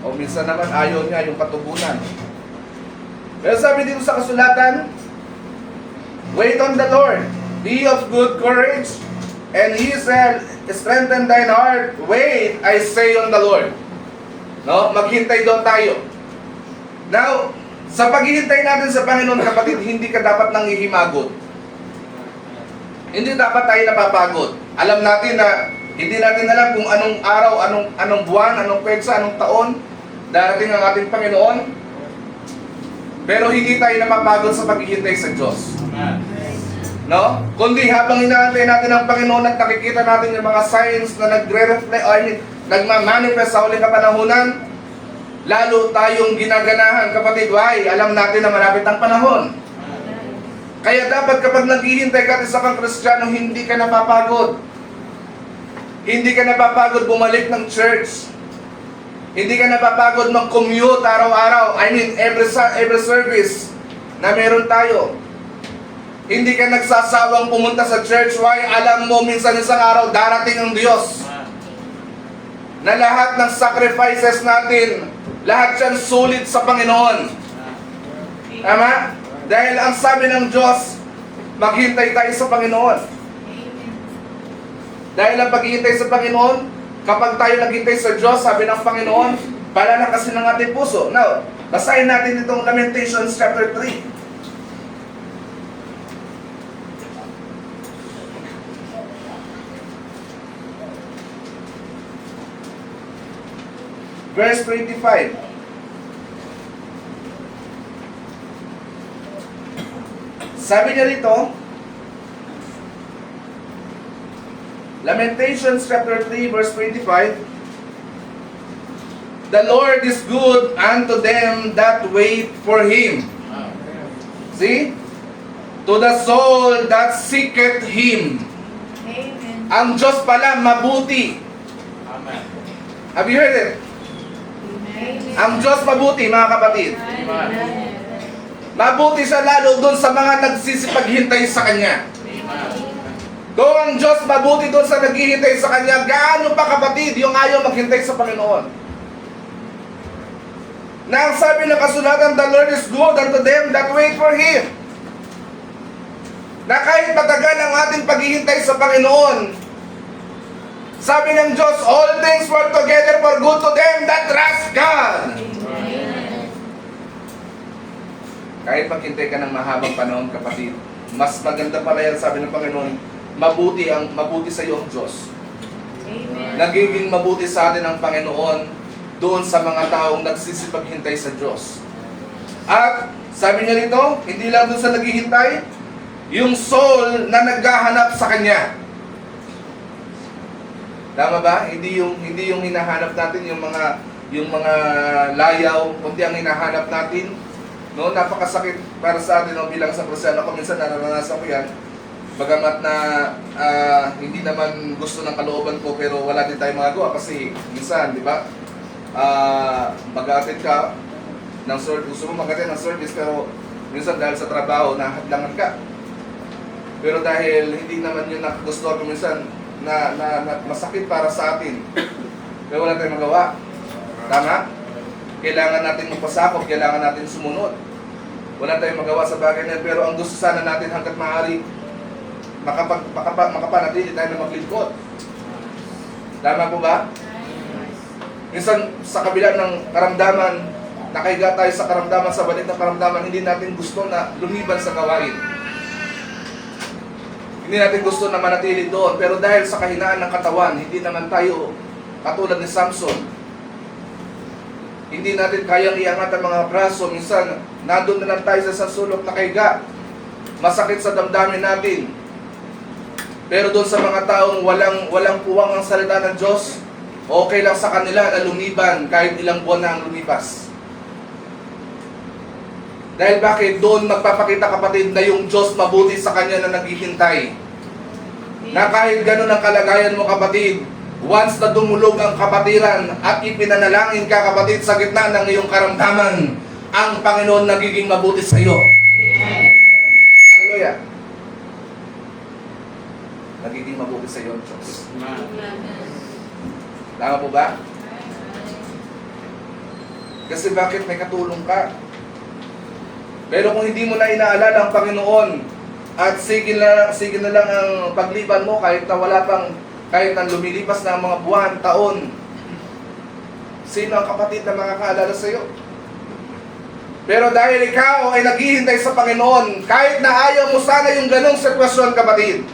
O minsan naman ayaw niya yung katugunan. Pero sabi dito sa kasulatan, wait on the Lord, be of good courage, and He shall strengthen thine heart. Wait, I say on the Lord. No? Maghintay daw tayo. Now, sa paghihintay natin sa Panginoon, kapatid, hindi ka dapat nangihimagot. Hindi dapat tayo napapagod. Alam natin na hindi natin alam kung anong araw, anong buwan, anong petsa, anong taon darating ang ating Panginoon. Pero hindi tayo napapagod sa paghihintay sa Diyos. No? Kundi habang inaantay natin ang Panginoon at nakikita natin yung mga signs na nagre-reflect, nagmamanifest sa huling kapanahunan, lalo tayong ginaganahan, kapatid. Why? Alam natin na malapit ang panahon. Kaya dapat kapag naghihintay ka at isa kang Kristiyano, hindi ka napapagod. Hindi ka napapagod bumalik ng church. Hindi ka napapagod mag-commute araw-araw. I mean, every service na meron tayo. Hindi ka nagsasawang pumunta sa church. Why? Alam mo, minsan isang araw, darating ang Diyos. Na lahat ng sacrifices natin, lahat yan sulit sa Panginoon. Tama? Dahil ang sabi ng Diyos, maghintay tayo sa Panginoon. Dahil ang paghihintay sa Panginoon, kapag tayo naghintay sa Diyos, sabi ng Panginoon, palalakasin ng ating puso. Now, basahin natin itong Lamentations chapter 3. Verse 25. Sabi niya rito, Lamentations chapter 3 verse 25, the Lord is good unto them that wait for Him. See? To the soul that seeketh Him. Amen. Ang Diyos pala mabuti. Have you heard it? Amen. Ang Diyos mabuti, mga kapatid. Amen. Mabuti siya lalo doon sa mga nagsisipaghintay sa Kanya. Kung ang Diyos mabuti doon sa naghihintay sa Kanya, gaano pa kapatid yung ayaw maghintay sa Panginoon? Na ang sabi ng kasulatan, the Lord is good unto them that wait for Him. Na kahit matagal ang ating paghihintay sa Panginoon, sabi ng Diyos, all things work together for good to them that trust God. Kahit maghintay ka ng mahabang panahon, kapatid, mas maganda pala yan, sabi ng Panginoon, mabuti sa iyo ang Diyos. Amen. Nagiging mabuti sa atin ang Panginoon doon sa mga taong nagsisipaghintay sa Diyos. At sabi niya rito, hindi lang doon sa naghihintay, yung soul na naghahanap sa Kanya. Tama ba? Hindi yung hinahanap natin yung mga layaw, kundi ang hinahanap natin. No, napakasakit para sa atin, no, bilang sa Kristiyano. Ako minsan naranasan ko yan. Bagamat na hindi naman gusto ng kalooban ko, pero wala din tayong magagawa kasi minsan, di ba? Mag-attend ka ng service, gusto mo mag-attend ng service, pero minsan dahil sa trabaho, nahadlangan ka. Pero dahil hindi naman yun na gusto ko minsan na masakit para sa atin, pero wala tayong magawa. Tama? Kailangan natin magpasakop, kailangan natin sumunod. Wala tayong magawa sa bagay na yan, pero ang gusto sana natin hanggat maaari, makapanatili tayo na maglingkod. Tama po ba? Minsan sa kabila ng karamdaman, nakahiga tayo sa karamdaman, sa balik ng karamdaman, hindi natin gusto na lumiban sa gawain. Hindi natin gusto na manatili doon, pero dahil sa kahinaan ng katawan, hindi naman tayo katulad ni Samson. Hindi natin kayang iangat ang mga braso. Minsan, nandun na lang tayo sa sulok nakahiga. Masakit sa damdamin natin. Pero doon sa mga taong walang puwang ang salita ng Diyos, okay lang sa kanila na lumiban kahit ilang buwan na ang lumipas. Dahil bakit? Doon magpapakita, kapatid, na yung Diyos mabuti sa kanya na naghihintay. Na kahit ganun ang kalagayan mo, kapatid, Once na dumulog ang kapatiran at ipinanalangin ka, kapatid, sa gitna ng iyong karamdaman, ang Panginoon nagiging mabuti sa iyo. Hallelujah. Nagiging mabuti sa iyo ang Diyos. Tama po ba? Kasi bakit may katulong ka? Pero kung hindi mo na inaalala ang Panginoon at sige na lang ang pagliban mo kahit na lumilipas na ang mga buwan, taon, sino ang kapatid na makakaalala sa iyo? Pero dahil ikaw ay naghihintay sa Panginoon, kahit na ayaw mo sana yung ganong sitwasyon, kapatid,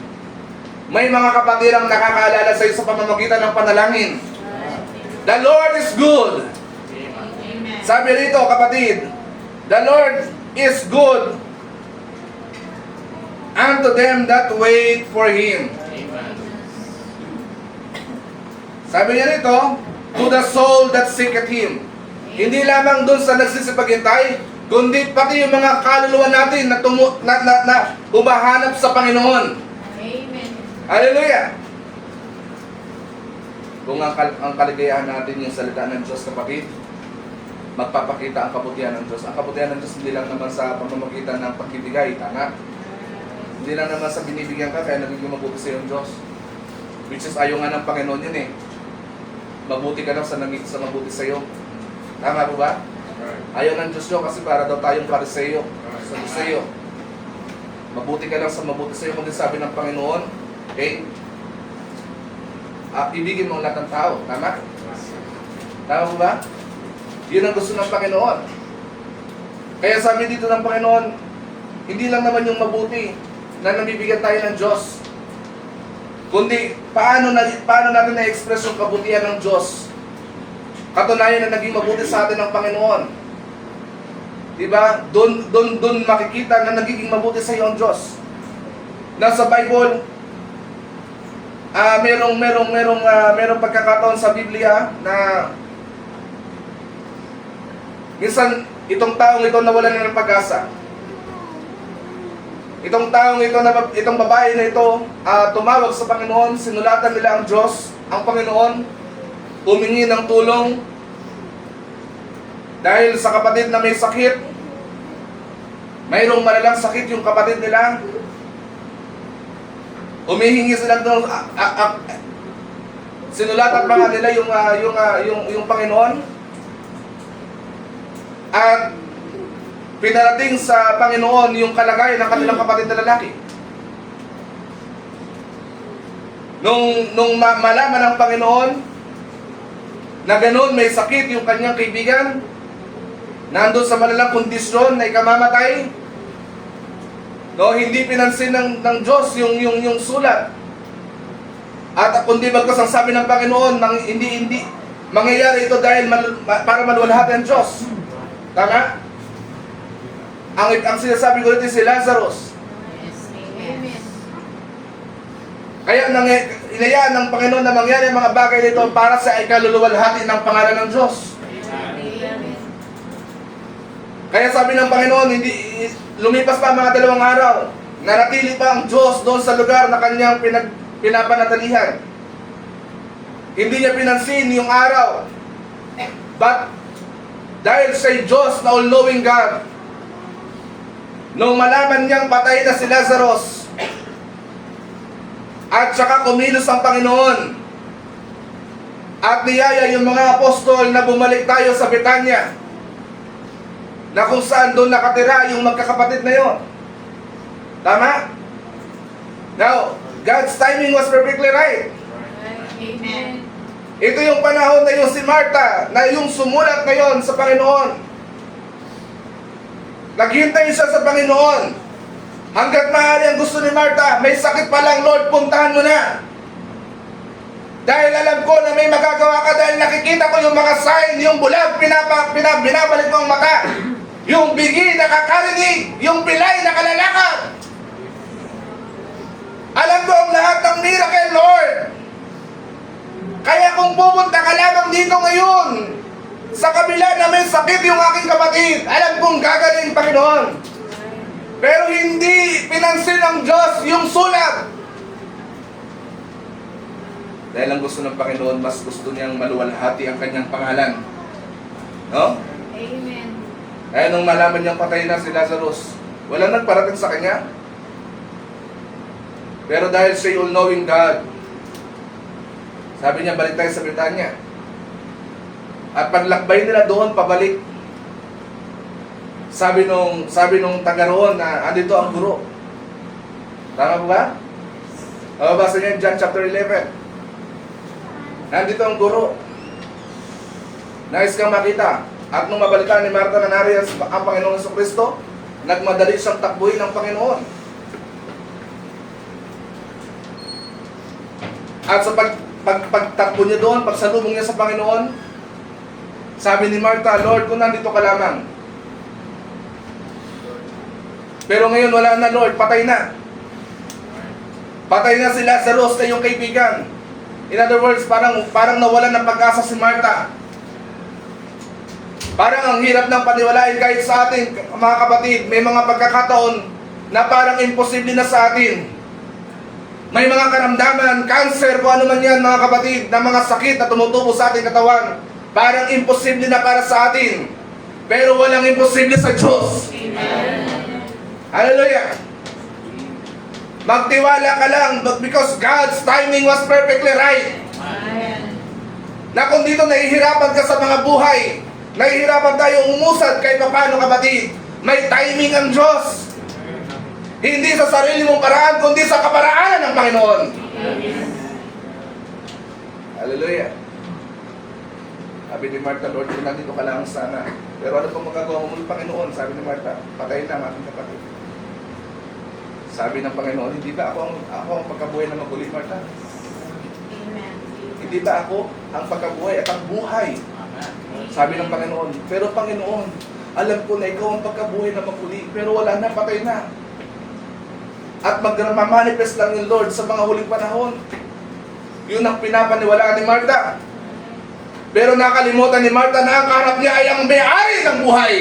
may mga kapatid ang nakakaalala sa iyo sa pamamagitan ng panalangin. The Lord is good. Sabi rito, kapatid, the Lord is good unto them that wait for Him. Sabi niya rito, to the soul that seeketh Him. Hindi lamang dun sa nagsisipaghintay, kundi pati yung mga kaluluwa natin na humahanap sa Panginoon. Amen. Hallelujah! Kung ang kaligayahan natin yung salita ng Diyos, kapatid, magpapakita ang kabutihan ng Diyos. Ang kabutihan ng Diyos hindi lang naman sa pamamagitan ng pagbibigay, tama? Hindi lang naman sa binibigyan ka, kaya nagiging mabuti sa iyo ang Diyos. Which is ayaw nga ng Panginoon yun eh. Mabuti ka lang sa mabuti sa iyo. Tama po ba? Ayaw ng Diyos yun kasi para daw tayong Pariseo. Sa iyo. Mabuti ka lang sa mabuti sa iyo. Kung sabi ng Panginoon, okay? Ibigin mo ang lahat ng tao. Tama? Tama po ba? Yun ang gusto ng Panginoon. Kaya sabi dito ng Panginoon, hindi lang naman yung mabuti na nabibigyan tayo ng Diyos, kundi paano natin na-express yung kabutihan ng Diyos. Katunayan na naging mabuti sa atin ng Panginoon. Diba? Doon makikita na nagiging mabuti sa iyo ang Diyos. Nasa Bible, merong pagkakataon sa Biblia na minsan itong taong ito nawalan na ng pag-asa. Itong babae na ito tumawag sa Panginoon, sinulatan nila ang Diyos, ang Panginoon, humingi ng tulong dahil sa kapatid na may sakit. Mayroong malalang sakit yung kapatid nila. Humihingi sila doon, sinulatan pa nga nila yung Panginoon. At pinarating sa Panginoon yung kalagayan ng kanilang kapatid na lalaki. Nung malaman ng Panginoon na ganoon may sakit yung kanyang kaibigan, nandun sa malalang kondisyon na ikamamatay, no, hindi pinansin ng Diyos yung sulat. At kundi bagkas ang sabi ng Panginoon, hindi mangyayari ito dahil para maluwalhati ang Diyos. Tama? Ang sinasabi ko dito si Lazarus. Amen. Kaya inayaan ng Panginoon na mangyari ang mga bagay nito para sa ikaluluwalhati ng pangalan ng Diyos. Amen. Kaya sabi ng Panginoon, hindi lumipas pa ang mga 2 araw, nanatili pa ang Diyos doon sa lugar na kanyang pinapanatalihan. Hindi niya pinansin yung araw. But dahil siya'y Diyos na all-knowing God, nung malaman niyang patay na si Lazarus, at saka kumilos ang Panginoon, at niyaya yung mga apostol na bumalik tayo sa Betanya, na kung saan doon nakatira yung magkakapatid na yon. Tama? Now, God's timing was perfectly right. Amen. Ito yung panahon na yung si Martha, na yung sumulat ngayon sa Panginoon. Naghintay siya sa Panginoon. Hanggat maaari ang gusto ni Martha, may sakit pa lang, Lord, puntahan mo na. Dahil alam ko na may magagawa ka dahil nakikita ko yung mga sign, yung bulag, binabalik mo ang mata. Yung bigi, nakakarinig. Yung pilay, nakalalakad. Alam ko ang lahat ng miracle, Lord. Kaya kung pupunta ka lamang dito ngayon, sa kabila na may sakit yung aking kapatid, alam kong gagaling, Panginoon. Pero hindi pinansin ng Diyos yung sulat. Dahil ang gusto ng Panginoon, mas gusto niyang maluwalhati ang kanyang pangalan. No? Amen. Kaya nung malaman niyang patay na si Lazarus, walang nagparating sa kanya. Pero dahil siya all-knowing God, sabi niya, balik tayo sa Britanya. At paglakbay nila doon, pabalik. Sabi nung taga roon na andito ang guro. Tama ba? Mababasa niyo John chapter 11. Nandito ang guro. Nais kang makita. At nung mabalitaan ni Martha na nariyan ang Panginoong Jesucristo, nagmadali siyang takbuhin ng Panginoon. At sa pagtakbo niya doon, pagsalubong niya sa Panginoon, sabi ni Martha, Lord, kung nandito ka lamang. Pero ngayon wala na, Lord, patay na. Patay na si Lazarus na yung kaibigan. In other words, parang nawalan ng pag-asa si Martha. Parang ang hirap ng paniwalain kahit sa atin, mga kapatid, may mga pagkakataon na parang imposible na sa atin. May mga karamdaman, cancer, kung ano man yan, mga kapatid, na mga sakit na tumutubo sa ating katawan. Parang imposible na para sa atin. Pero walang imposible sa Diyos. Hallelujah! Magtiwala ka lang because God's timing was perfectly right. Na kung dito nahihirapan ka sa mga buhay, nahihirapan tayo umusad kahit paano, kapatid, may timing ang Diyos. Hindi sa sarili mong paraan, kundi sa kaparaanan ng Panginoon. Hallelujah. Sabi ni Martha, Lord, kung nandito ka lang sana. Pero ano pang magagawa mo muli, Panginoon? Sabi ni Martha, patayin na ang aking kapatid. Sabi ng Panginoon, hindi ba ako ang pagkabuhay na maguli, Martha? Amen. Hindi ba ako ang pagkabuhay at ang buhay? Sabi ng Panginoon, pero Panginoon, alam ko na ikaw ang pagkabuhay na maguli, pero wala na, patay na. At magmamanifest lang yung Lord sa mga huling panahon. Yun ang pinapaniwalaan ni Martha. Pero nakalimutan ni Martha na ang kaharap niya ay ang may-ari ng buhay.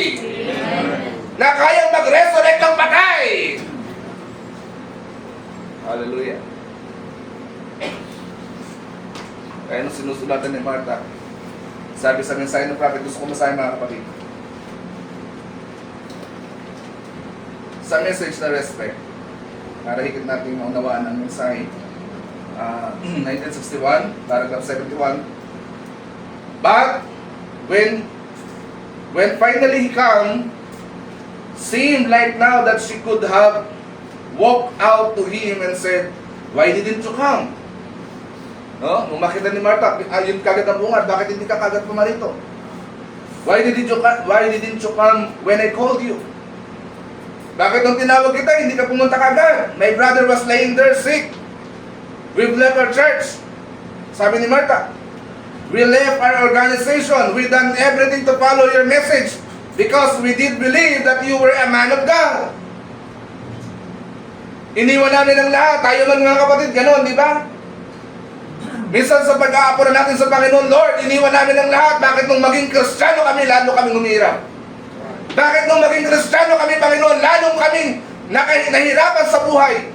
Na kayang mag-resurrect ng patay. Hallelujah. Kaya nung sinusulatan ni Martha, sabi sa mensahe ng prophet, gusto ko masahe mga kapatid. Sa message na respect, para higit natin maunawaan ang mensahe. 1961, paragraph 71. But when finally he came, seemed like now that she could have walked out to him and said, "Why didn't you come?" No? Nung makita ni Martha, yun kagad ang bungad, bakit hindi ka kagad pumarito? Why didn't you come when I called you? Bakit nung tinawag kita, hindi ka pumunta kagad? My brother was laying there sick. We've left our church. Sabi ni Martha, we left our organization. We done everything to follow your message because we did believe that you were a man of God. Iniwan namin ang lahat. Tayo man mga kapatid, gano'n, di ba? Minsan sa pag-aapura natin sa Panginoon, Lord, iniwan namin ang lahat. Bakit nung maging Kristiyano kami, lalo kami humihirap? Bakit nung maging Kristiyano kami, Panginoon, lalong kaming nahihirapan sa buhay?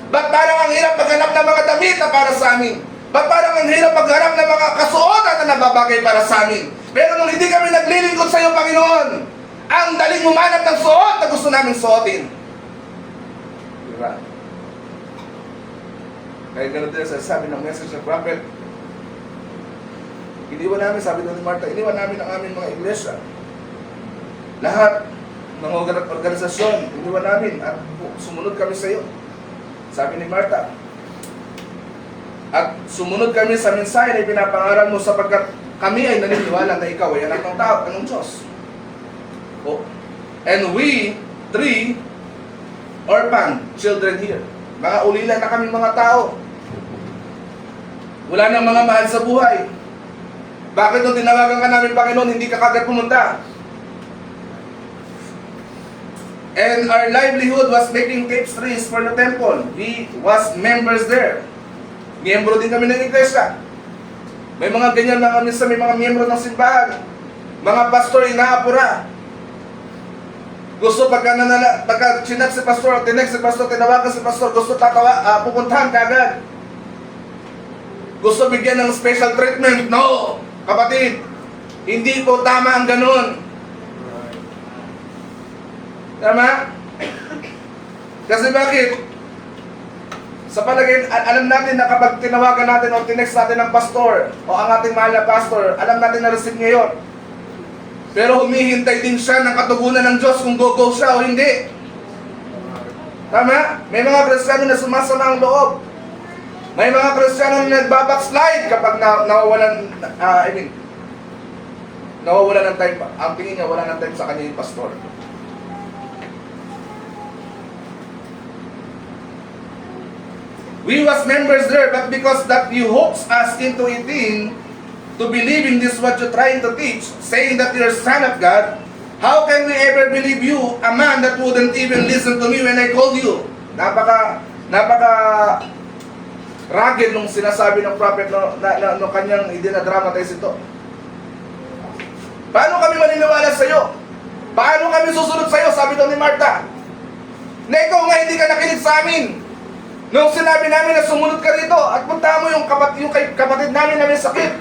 Ba't parang ang hirap maghanap ng mga damit na para sa amin? Ba't parang ang hirap maghanap ng mga kasuotan na nababagay para sa amin? Pero nung hindi kami naglilingkod sa iyo, Panginoon, ang daling humanap ng suot na gusto namin suotin. Diba? Kaya gano'n din sabi ng message ng prophet, iniwan namin, sabi ni Martha, iniwan namin ang aming mga iglesia. Lahat ng organisasyon, iniwan namin at sumunod kami sa iyo. Sabi ni Martha. At sumunod kami sa mensahe na ipinapangaral mo sapagkat kami ay naniniwala na ikaw ay anak ng tao, ng Diyos. Oh. And we, 3 orphan children here. Mga ulila na kami mga tao. Wala nang mga mahal sa buhay. Bakit nung tinawagan ka namin, Panginoon, hindi ka kagad pumunta? And our livelihood was making tapestries for the temple. We was members there. Miyembro din kami ng iglesia. May mga ganyan na kami sa may mga miyembro ng simbahan. Mga pastor inaapura. Gusto pagka chinat si pastor, tinext si pastor, tinawagan si pastor, gusto pupuntahan kagad. gusto bigyan ng special treatment. No, kapatid, hindi po tama ang ganun. Tama? Kasi bakit? Sa palagay, alam natin na kapag tinawagan natin o tinext natin ng pastor o ang ating mahal na pastor, alam natin na receive niya yun. Pero humihintay din siya ng katugunan ng Diyos kung go-go siya o hindi. Tama? May mga Kristiyano na sumasama ang loob. May mga Kristiyano na nagbabackslide kapag nawawalan, nawawalan ng time. Ang tingin niya, wala ng time sa kanya yung pastor. We was members there, but because that you hoax us into eating, to believe in this what you're trying to teach, saying that you're a son of God, how can we ever believe you, a man that wouldn't even listen to me when I called you? Napaka rugged nung sinasabi ng prophet no kanyang idinadramatize ito. Paano kami maniniwala sa iyo? Paano kami susunod sa iyo? Sabi daw ni Martha, na ikaw nga hindi ka nakinig sa amin. Nung sinabi namin na sumunod ka rito at punta mo yung kapatid namin na may sakit.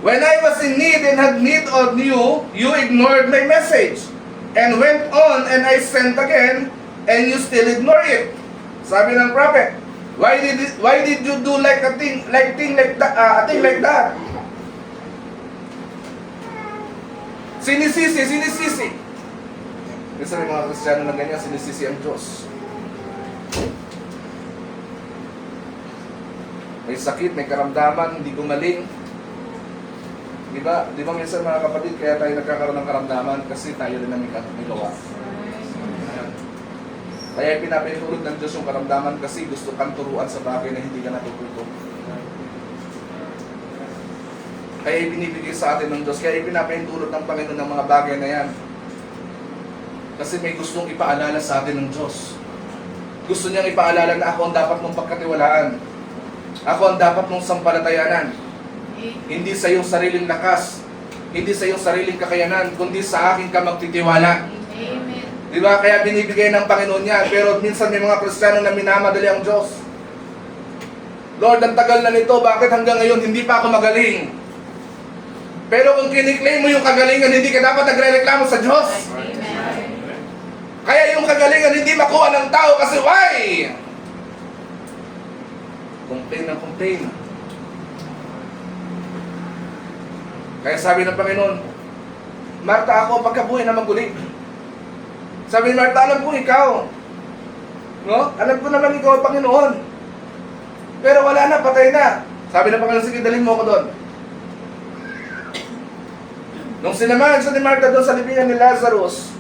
When I was in need and had need of you, you ignored my message and went on and I sent again and you still ignore it. Sabi ng prophet, why did you do a thing like that? Sinisisi. Kasi may mga Kristiyano na ganyan, sinisisi ang Diyos. May sakit, may karamdaman, hindi gumaling. Di ba minsan mga kapatid, kaya tayo nagkakaroon ng karamdaman kasi tayo rin ang may gawa. Kaya pinapahintulot ng Diyos yung karamdaman kasi gusto kang turuan sa bagay na hindi ka natututo. Kaya ibinibigay sa atin ng Diyos, kaya ipinapahintulot ng Panginoon ng mga bagay na yan. Kasi may gustong ipaalala sa atin ng Diyos. Gusto niyang ipaalala na ako ang dapat mong pagkatiwalaan. Ako ang dapat mong sampalatayanan. Hindi sa iyong sariling lakas, hindi sa iyong sariling kakayanan, kundi sa akin ka magtitiwala. Amen. Diba? Kaya binibigay ng Panginoon yan. Pero minsan may mga Kristiyano na minamadali ang Diyos. Lord, ang tagal na nito, bakit hanggang ngayon hindi pa ako magaling? Pero kung kiniklaim mo yung kagalingan, hindi ka dapat nagre-reklamo sa Diyos. Amen. Kaya yung kagalingan hindi makuha ng tao kasi why? Complain. Kaya sabi ng Panginoon, Marta, ako pagkabuhay na maguli. Sabi ni Marta, alam ko ikaw. No? Alam ko naman ikaw ang Panginoon. Pero wala na, patay na. Sabi ng Panginoon, sige, dalhin mo ako doon. Nung sinamahan siya ni Marta doon sa libingan ni Lazarus,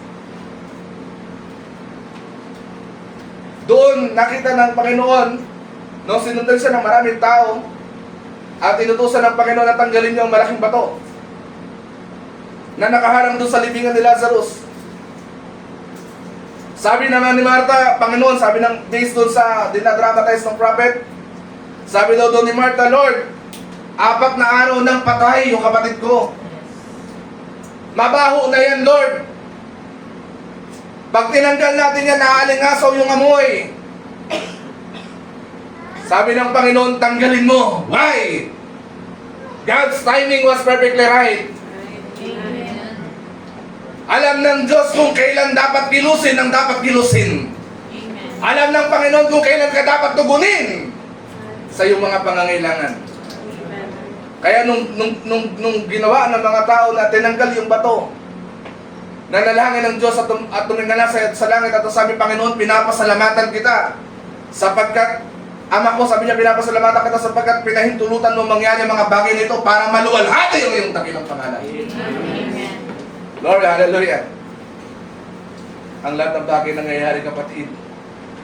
doon nakita ng Panginoon, nung sinundan siya ng maraming tao, at inutusan ng Panginoon na tanggalin niya ang malaking bato na nakaharang doon sa libingan ni Lazarus. Sabi naman ni Marta, Panginoon, sabi ng based doon sa dinadramatize ng prophet, sabi daw doon ni Marta, Lord, 4 na araw nang patay yung kapatid ko. Mabaho na yan, Lord. Pag tinanggal natin yan, naaalingasaw yung amoy. Sabi ng Panginoon, tanggalin mo. Why? God's timing was perfectly right. Amen. Alam ng Diyos kung kailan dapat kilusin ang dapat kilusin. Amen. Alam ng Panginoon kung kailan ka dapat tugunin sa iyong mga pangangailangan. Kaya nung ginawa ng mga tao na tinanggal yung bato, nanalangin ng Diyos at tumingala sa langit at sabi, Panginoon, pinapasalamatan kita sapagkat Ama ko, sabi niya, pinapasalamatan kita sapagkat pinahintulutan mo mangyari ang mga bagay nito para maluwalhati yung iyong dakilang pangalan. Amen. Lord, hallelujah. Ang lahat ng bagay nangyayari, kapatid.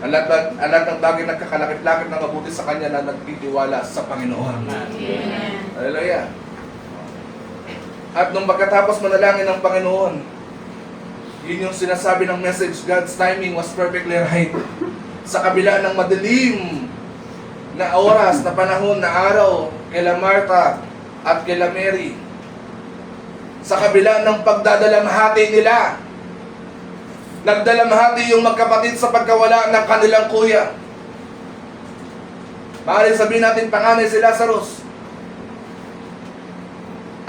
Ang lahat ng bagay nagkakalakit-lakit na mabuti sa Kanya na nagtitiwala sa Panginoon. Amen. Hallelujah. At nung pagkatapos manalangin ng Panginoon, yun yung sinasabi ng message, God's timing was perfectly right. Sa kabila ng madilim na oras, na panahon, na araw, kila Martha at kila Mary, sa kabila ng pagdadalamhati nila, nagdalamhati yung magkapatid sa pagkawala ng kanilang kuya. Maaaring sabihin natin panganay si Lazarus.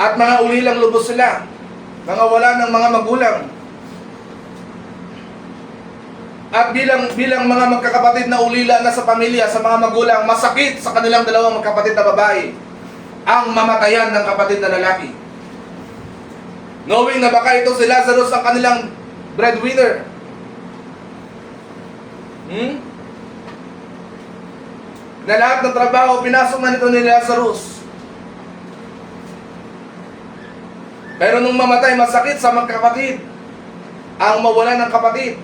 At mga ulilang lubos sila. Mga wala ng mga magulang. At bilang mga magkakapatid na ulila na sa pamilya, sa mga magulang, masakit sa kanilang dalawang magkapatid na babae ang mamatayan ng kapatid na lalaki. Knowing na baka ito si Lazarus ang kanilang breadwinner. Na lahat ng trabaho, pinasok na nito ni Lazarus. Pero nung mamatay, masakit sa magkakapatid ang mawala ng kapatid.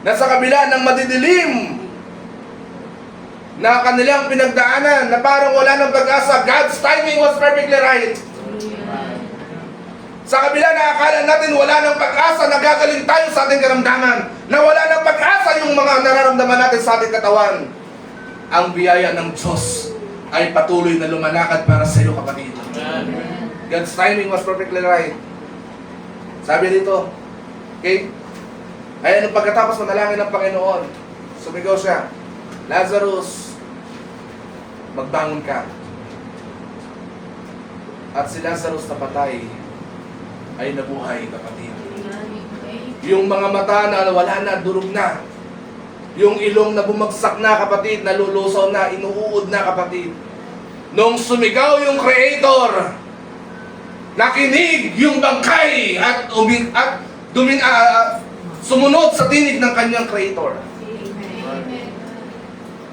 Nasa kabila ng madidilim na kanilang pinagdaanan, na parang wala ng pag-asa, God's timing was perfectly right. Sa kabila na akala natin wala ng pag-asa, nagagaling tayo sa ating karamdaman, na wala ng pag-asa yung mga nararamdaman natin sa ating katawan, ang biyaya ng Diyos ay patuloy na lumalakad para sa iyo, kapatid. God's timing was perfectly right. Sabi dito, okay? Kaya nung pagkatapos manalangin ng Panginoon, sumigaw siya, Lazarus, magbangon ka. At si Lazarus na patay ay nabuhay, kapatid. Yung mga mata na wala na, durog na. Yung ilong na bumagsak na, kapatid, nalulusaw na, inuud na, kapatid. Nung sumigaw yung Creator, nakinig yung bangkay at sumunod sa tinig ng kanyang Creator.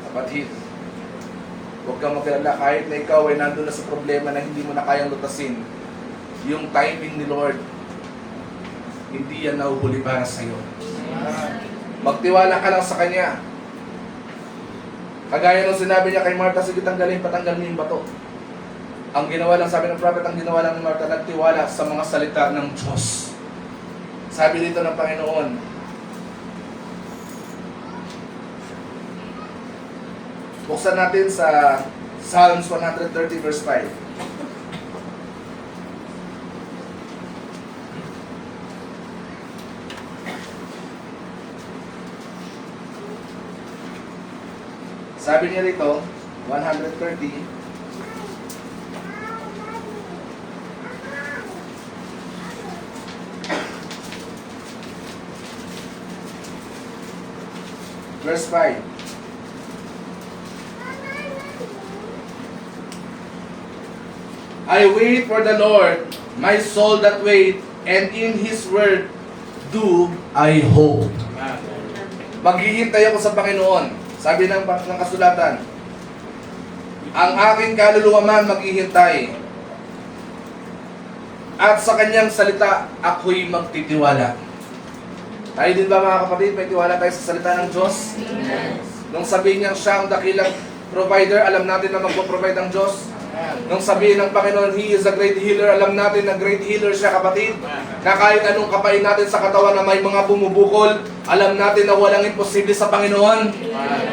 Kapatid, huwag kang mag-alala kahit na ikaw ay nandun na sa problema na hindi mo na kayang lutasin. Yung timing ni Lord, hindi yan nahuhuli para sa iyo. Magtiwala ka lang sa Kanya. Kagaya nung sinabi niya kay Martha, sige tanggalin, patanggal mo yung bato. Ang ginawa lang, sabi ng prophet, ang ginawa lang ni Martha, nagtiwala sa mga salita ng Diyos. Sabi dito ng Panginoon, buksan natin sa Psalms 130 verse 5. Sabi niya rito, 130, verse 5. I wait for the Lord, my soul that wait, and in His word do I hope. Maghihintay ako sa Panginoon. Sabi ng kasulatan, ang aking kaluluwa man maghihintay, at sa kanyang salita ako'y magtitiwala. Tayo din ba, mga kapatid, may tiwala tayo sa salita ng Diyos? Nung sabihin niyang siya ang dakilang provider, alam natin na magpo-provide ang Diyos. Nung sabihin ng Panginoon, He is a great healer, alam natin na great healer siya, kapatid. Na kahit anong kapain natin sa katawan na may mga bumubukol, alam natin na walang imposible sa Panginoon.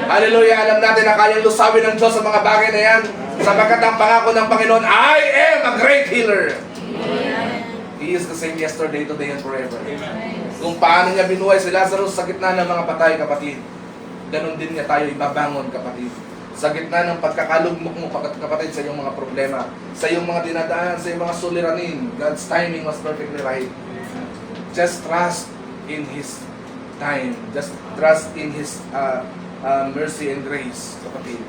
Hallelujah! Alam natin na kayang lusawin ng Diyos sa mga bagay na yan. Sapagkat ang pangako ng Panginoon, I am a great healer. He is the same yesterday, today, and forever. Kung paano niya binuhay si Lazarus sa gitna ng mga patay, kapatid, ganun din niya tayo ibabangon, kapatid. Sa gitna ng pagkakalugmok mo, kapatid, sa iyong mga problema, sa iyong mga dinadaan, sa iyong mga suliranin, God's timing was perfectly right. Just trust in His time. Just trust in His mercy and grace, kapatid.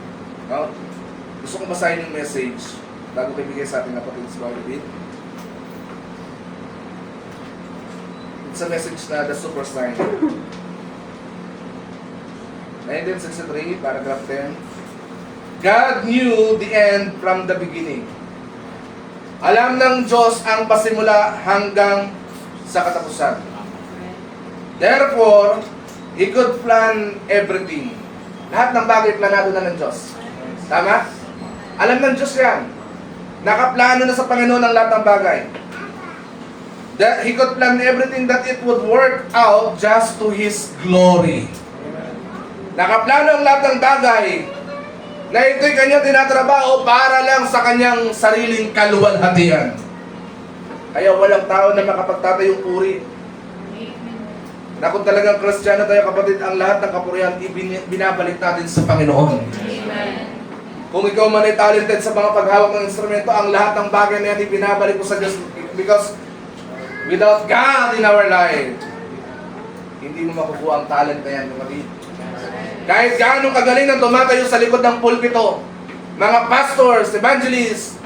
No? Gusto kong basahin yung message bago ko ibigay sa ating kapatid sa Bible. It's a message na The Super Sign. 1963, paragraph 10. God knew the end from the beginning. Alam ng Diyos ang pasimula hanggang sa katapusan. Therefore, He could plan everything. Lahat ng bagay planado na ng Diyos. Tama? Alam ng Diyos yan. Nakaplano na sa Panginoon ang lahat ng bagay. That He could plan everything that it would work out just to His glory. Nakaplano ang lahat ng bagay na ito'y kanyang tinatrabaho para lang sa kanyang sariling kaluwalhatian. Kaya walang tao na makapagtatayong puri. na kung talagang Kristiyano tayo kapatid, ang lahat ng kapurihan binabalik natin sa Panginoon. Amen. Kung ikaw man ay talented sa mga paghawak ng instrumento, ang lahat ng bagay na yan ibinabalik mo sa Diyos, because without God in our life, hindi mo makukuha ang talent na yan, kapatid. Kahit gaano kagaling ang tumatayo sa likod ng pulpito, mga pastors, evangelists,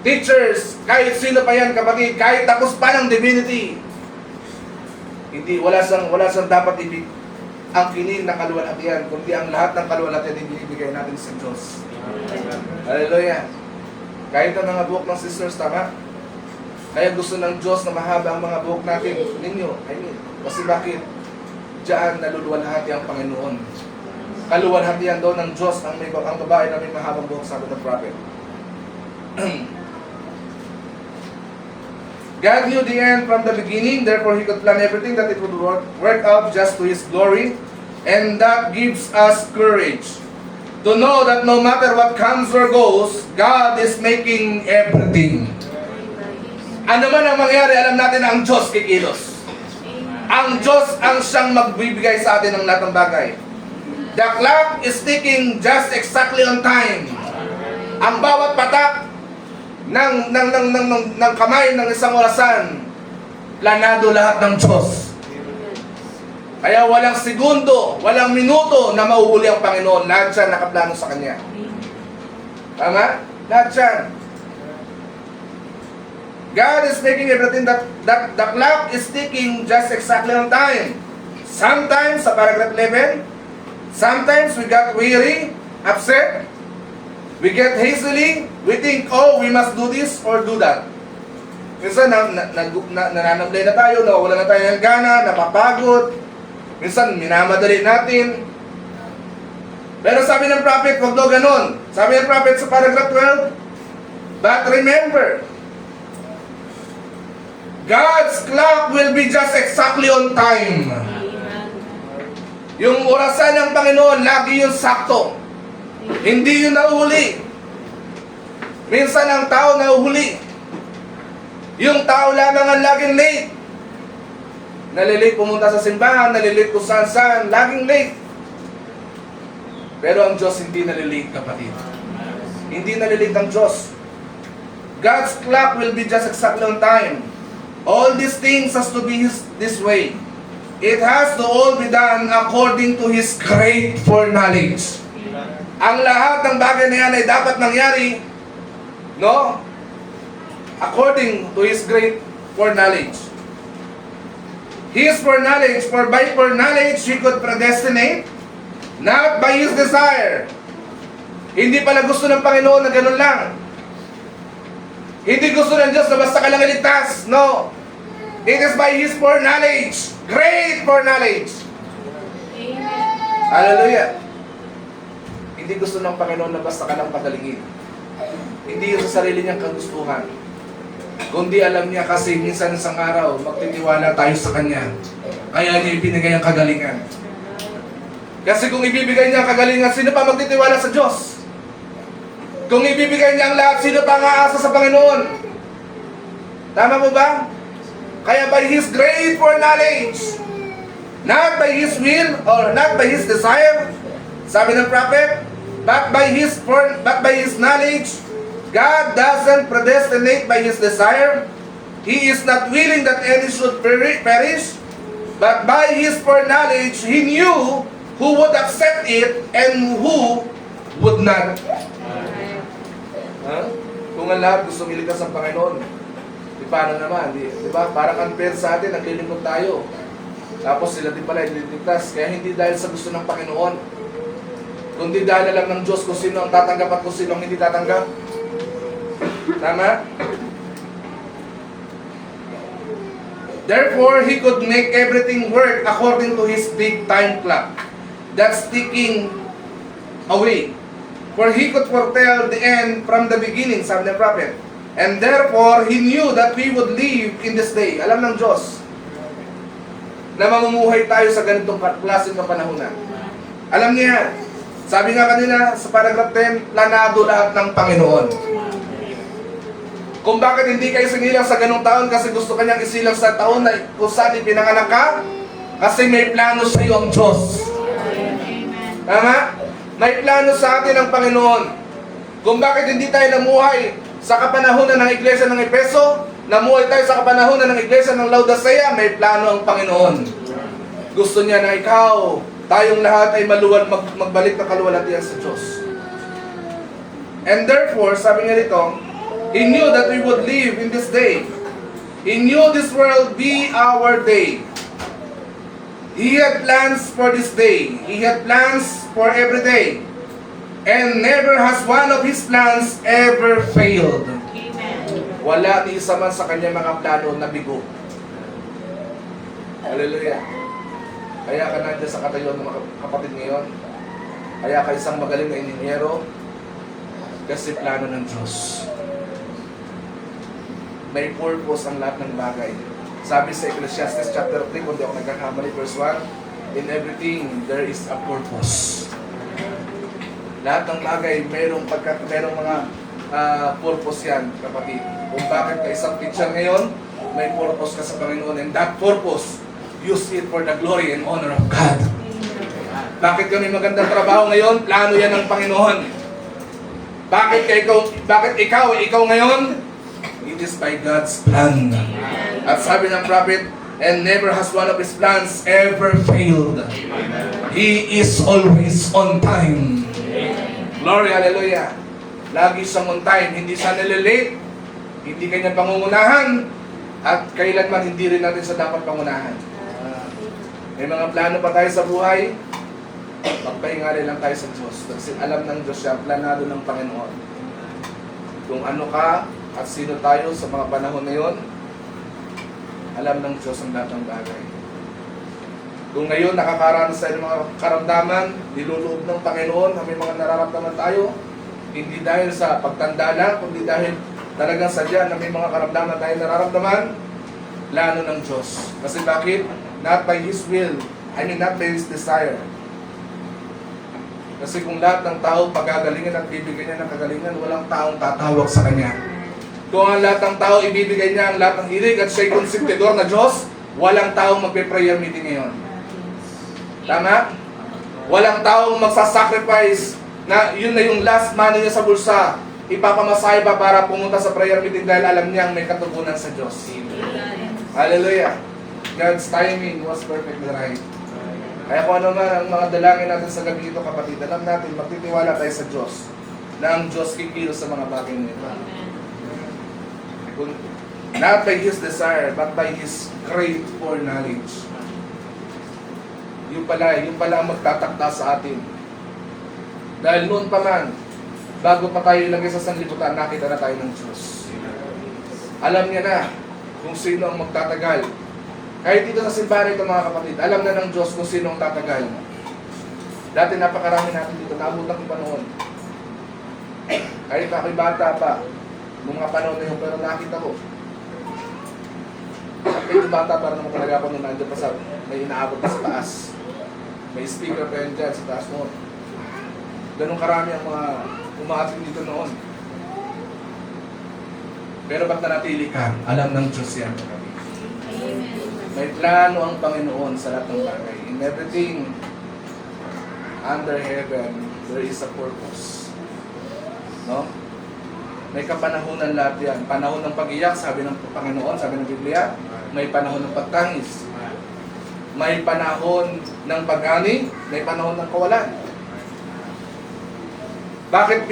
teachers, kahit sino pa yan, kapatid, kahit tapos pa ng divinity, hindi, wala sang dapat angkinin na kaluwalhatian, kundi ang lahat ng kaluwalhatian ibinibigay natin sa Diyos. Hallelujah. Kahit ang mga buhok ng sisters, tama? Kaya gusto ng Diyos na mahaba ang mga buhok natin, ninyo. Kasi bakit? Diyan naluluwalhati ang Panginoon. Kaluwalhatian daw ng Diyos ang babae na may mahabang buhok, sabi ng prophet. God knew the end from the beginning, therefore He could plan everything that it would work out just to His glory, and that gives us courage to know that no matter what comes or goes, God is making everything. Ano man ang mangyari, alam natin na ang Diyos kikilos. Ang Diyos ang siyang magbibigay sa atin ng lahat ng bagay. The clock is ticking just exactly on time. Ang bawat patak ng kamay ng isang orasan, planado lahat ng Diyos. Kaya walang segundo, walang minuto na mauhuli ang Panginoon. Lahat siya nakaplano sa Kanya. Tama? Lahat siya. God is making everything that the clock is ticking just exactly on time. Sometimes, sa paragraph 11, sometimes we got weary, upset, we get hastily, we think, oh, we must do this or do that. Minsan, nananamlay na tayo, wala na tayo ng gana, napapagod. Minsan, minamadali natin. Pero sabi ng prophet, wag daw ganun. Sabi ng prophet sa paragraph 12, but remember, God's clock will be just exactly on time. Yung orasan ng Panginoon, lagi yung sakto. Hindi yung nahuhuli. Minsan ang tao nahuhuli. Yung tao lamang ang laging late. Nalilate pumunta sa simbahan, nalilate kung saan-saan, laging late. Pero ang Diyos hindi nalilate, kapatid. Hindi nalilate ang Diyos. God's clock will be just exactly on time. All these things has to be this way. It has to all be done according to His great foreknowledge. Ang lahat ng bagay na yan ay dapat mangyari, no? According to His great foreknowledge. His foreknowledge, for by foreknowledge He could predestinate, not by His desire. Hindi pala gusto ng Panginoon na ganun lang. Hindi gusto ng Diyos na basta ka lang iligtas. No. It is by His foreknowledge. Great foreknowledge. Amen. Hallelujah. Hindi gusto ng Panginoon na basta ka lang pagalingin. Hindi yun sa sarili niyang kagustuhan. Kundi alam niya kasi minsan isang araw, magtitiwala tayo sa Kanya. Kaya niya ibinigay ang kagalingan. Kasi kung ibibigay niya ang kagalingan, sino pa magtitiwala sa Diyos? Kung ibibigay niya ang lahat, sino pa ang aasa sa Panginoon? Tama mo ba? Kaya by His great foreknowledge, not by His will or not by His desire, sabi ng prophet, but by His knowledge, God doesn't predestinate by His desire. He is not willing that any should perish, but by His foreknowledge, He knew who would accept it and who would not. Kung ang lahat gusto miligtas ang Panginoon, di paano naman? Di ba? Parang unfair sa atin, naglilingkod tayo. Tapos sila din pala ililigtas. Kaya hindi dahil sa gusto ng Panginoon, kundi dahil alam ng Diyos kung sino ang tatanggap at kung sino ang hindi tatanggap. Tama? Therefore, He could make everything work according to His big time clock that's ticking away. For He could foretell the end from the beginning, sabi ng prophet. And therefore, He knew that we would live in this day. Alam ng Diyos na mamumuhay tayo sa ganitong klaseng kapanahunan. Alam niya, sabi nga kanina sa paragraph 10, planado lahat ng Panginoon. Kung bakit hindi kayo sinilang sa ganong taon kasi gusto kanyang isilang sa taon na kung saan ipinanganak ka, Kasi may plano sa iyo ang Diyos. Amen. Tama? May plano sa atin ang Panginoon. Kung bakit hindi tayo namuhay sa kapanahunan ng Iglesia ng Efeso, namuhay tayo sa kapanahunan ng Iglesia ng Laodicea, may plano ang Panginoon. Gusto niya na ikaw, tayong lahat ay magbalik na kaluwalhatian sa Diyos. And therefore, sabi niya dito, He knew that we would live in this day. He knew this world be our day. He had plans for this day. He had plans for every day. And never has one of His plans ever failed. Amen. Wala ni isa man sa kanya mga plano na bigo. Hallelujah. Kaya ka nandiyan sa katayuan ng mga kapatid ngayon. Kaya ka isang magaling na inhinyero. Kasi plano ng Diyos. May purpose ang lahat ng bagay. Sabi sa Ecclesiastes chapter 3, kung di ako nagkakamali, verse 1, in everything there is a purpose. Lahat ng bagay, merong mga purpose yan, kapatid. Kung bakit ka isang teacher ngayon, may purpose ka sa Panginoon. And that purpose, use it for the glory and honor of God. Bakit ka may magandang trabaho ngayon? Plano yan ng Panginoon. Bakit ikaw ngayon? It is by God's plan. At sabi ng prophet, and never has one of His plans ever failed. He is always on time. Glory, hallelujah. Lagi siyang on time. Hindi siya nalilate. Hindi kanya pangungunahan. At kailanman hindi rin natin siya dapat pangunahan. May mga plano pa tayo sa buhay. Magpahingali lang tayo sa Diyos. Kasi alam ng Diyos siya, planado ng Panginoon. Kung ano ka at sino tayo sa mga panahon na yon, alam ng Diyos ang lahat ng bagay. Kung ngayon nakakaranas tayo ng mga karamdaman, niluloob ng Panginoon na may mga nararamdaman tayo, hindi dahil sa pagtanda lang, kundi dahil talagang sadya na may mga karamdaman tayo nararamdaman, plano ng Diyos. Kasi bakit? Not by His will, not by His desire. Kasi kung lahat ng tao pagagalingan at bibigyan niya ng kagalingan, walang taong tatawag sa Kanya. Kung ang lahat ng tao ibibigay niya ang lahat ng hilig at siya'y konsentidor na Diyos, walang taong magpe-prayer meeting ngayon. Tama? Walang taong magsasacrifice na yun na yung last money niya sa bulsa, ipapamasahe pa para pumunta sa prayer meeting dahil alam niyang may katugunan sa Diyos. Hallelujah. God's timing was perfectly right. Kaya kung ano man ang mga dalangin natin sa gabi ito, kapatid, alam natin, magtitiwala tayo sa Diyos na ang Diyos kikilos sa mga bagay nito. Not by His desire, but by His great foreknowledge. Yung pala ang magtatakda sa atin. Dahil noon pa man, bago pa tayo ilagay sa sanlibutan, nakita na tayo ng Diyos. Alam niya na kung sino ang magtatagal. Kahit dito sa simbahan ito mga kapatid, alam na ng Diyos kung sino ang tatagal. Dati napakarami natin dito, naabot ang panahon. Kahit ako'y bata pa, noong mga panahon na yun, pero nakita ko. Kahit bata pa naman talaga ako nung nandiyan pa sa, may inaabot pa sa taas. May speaker pa yun dyan sa taas noon. Ganun karami ang mga umaating dito noon. Pero ba't nanatili ka? Alam ng Diyos yan. May plano ang Panginoon sa lahat ng bagay. In everything under heaven, there is a purpose. No? May kapanahunan lahat yan. Panahon ng pag-iyak, sabi ng Panginoon, sabi ng Biblia. May panahon ng pagtangis. May panahon ng pag-ani. May panahon ng kawalan. Bakit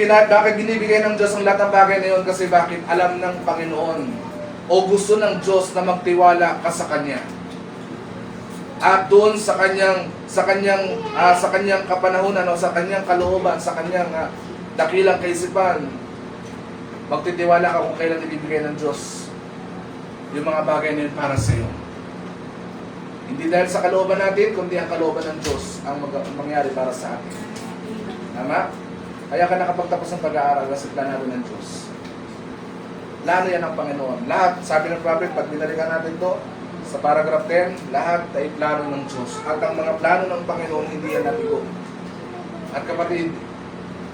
binibigay ng Diyos ang lahat ng bagay na yun? Kasi bakit alam ng Panginoon o gusto ng Diyos na magtiwala ka sa Kanya. At doon sa kanyang kapanahunan o sa kanyang kalooban, sa kanyang dakilang kaisipan, magtitiwala ka kung kailan ibibigay ng Diyos yung mga bagay na yun para sa iyo. Hindi dahil sa kalooban natin, kundi ang kalooban ng Diyos ang mangyari para sa atin. Tama? Kaya ka nakapagtapos ng pag-aaral kasi planado ng Diyos. Plano yan ng Panginoon. Lahat, sabi ng prophet, pag binalikan natin to sa paragraph 10, lahat ay plano ng Diyos. At ang mga plano ng Panginoon, hindi yan nabigo. At kapatid,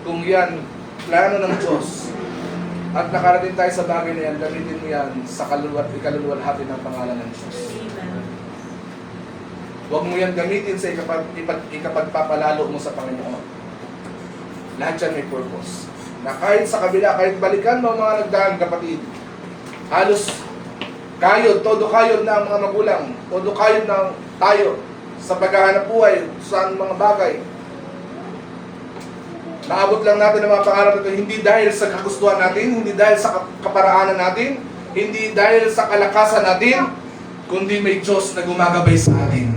kung yan, plano ng Diyos, at nakarating tayo sa bagay na yan, gamitin mo yan sa ikaluluwalhati ng pangalan ng Diyos. Huwag mo yan gamitin sa ikapagpapalalo mo sa Panginoon. Lahat yan may purpose. Na kahit sa kabila, kahit balikan mo ang mga nagdaan, kapatid, halos kayod, todo kayod na ang mga magulang, todo kayod na tayo sa paghahanap buhay, sa mga bagay. Naabot lang natin ang mga pangarap natin, hindi dahil sa kagustuhan natin, hindi dahil sa kaparaanan natin, hindi dahil sa kalakasan natin, kundi may Diyos na gumagabay sa atin.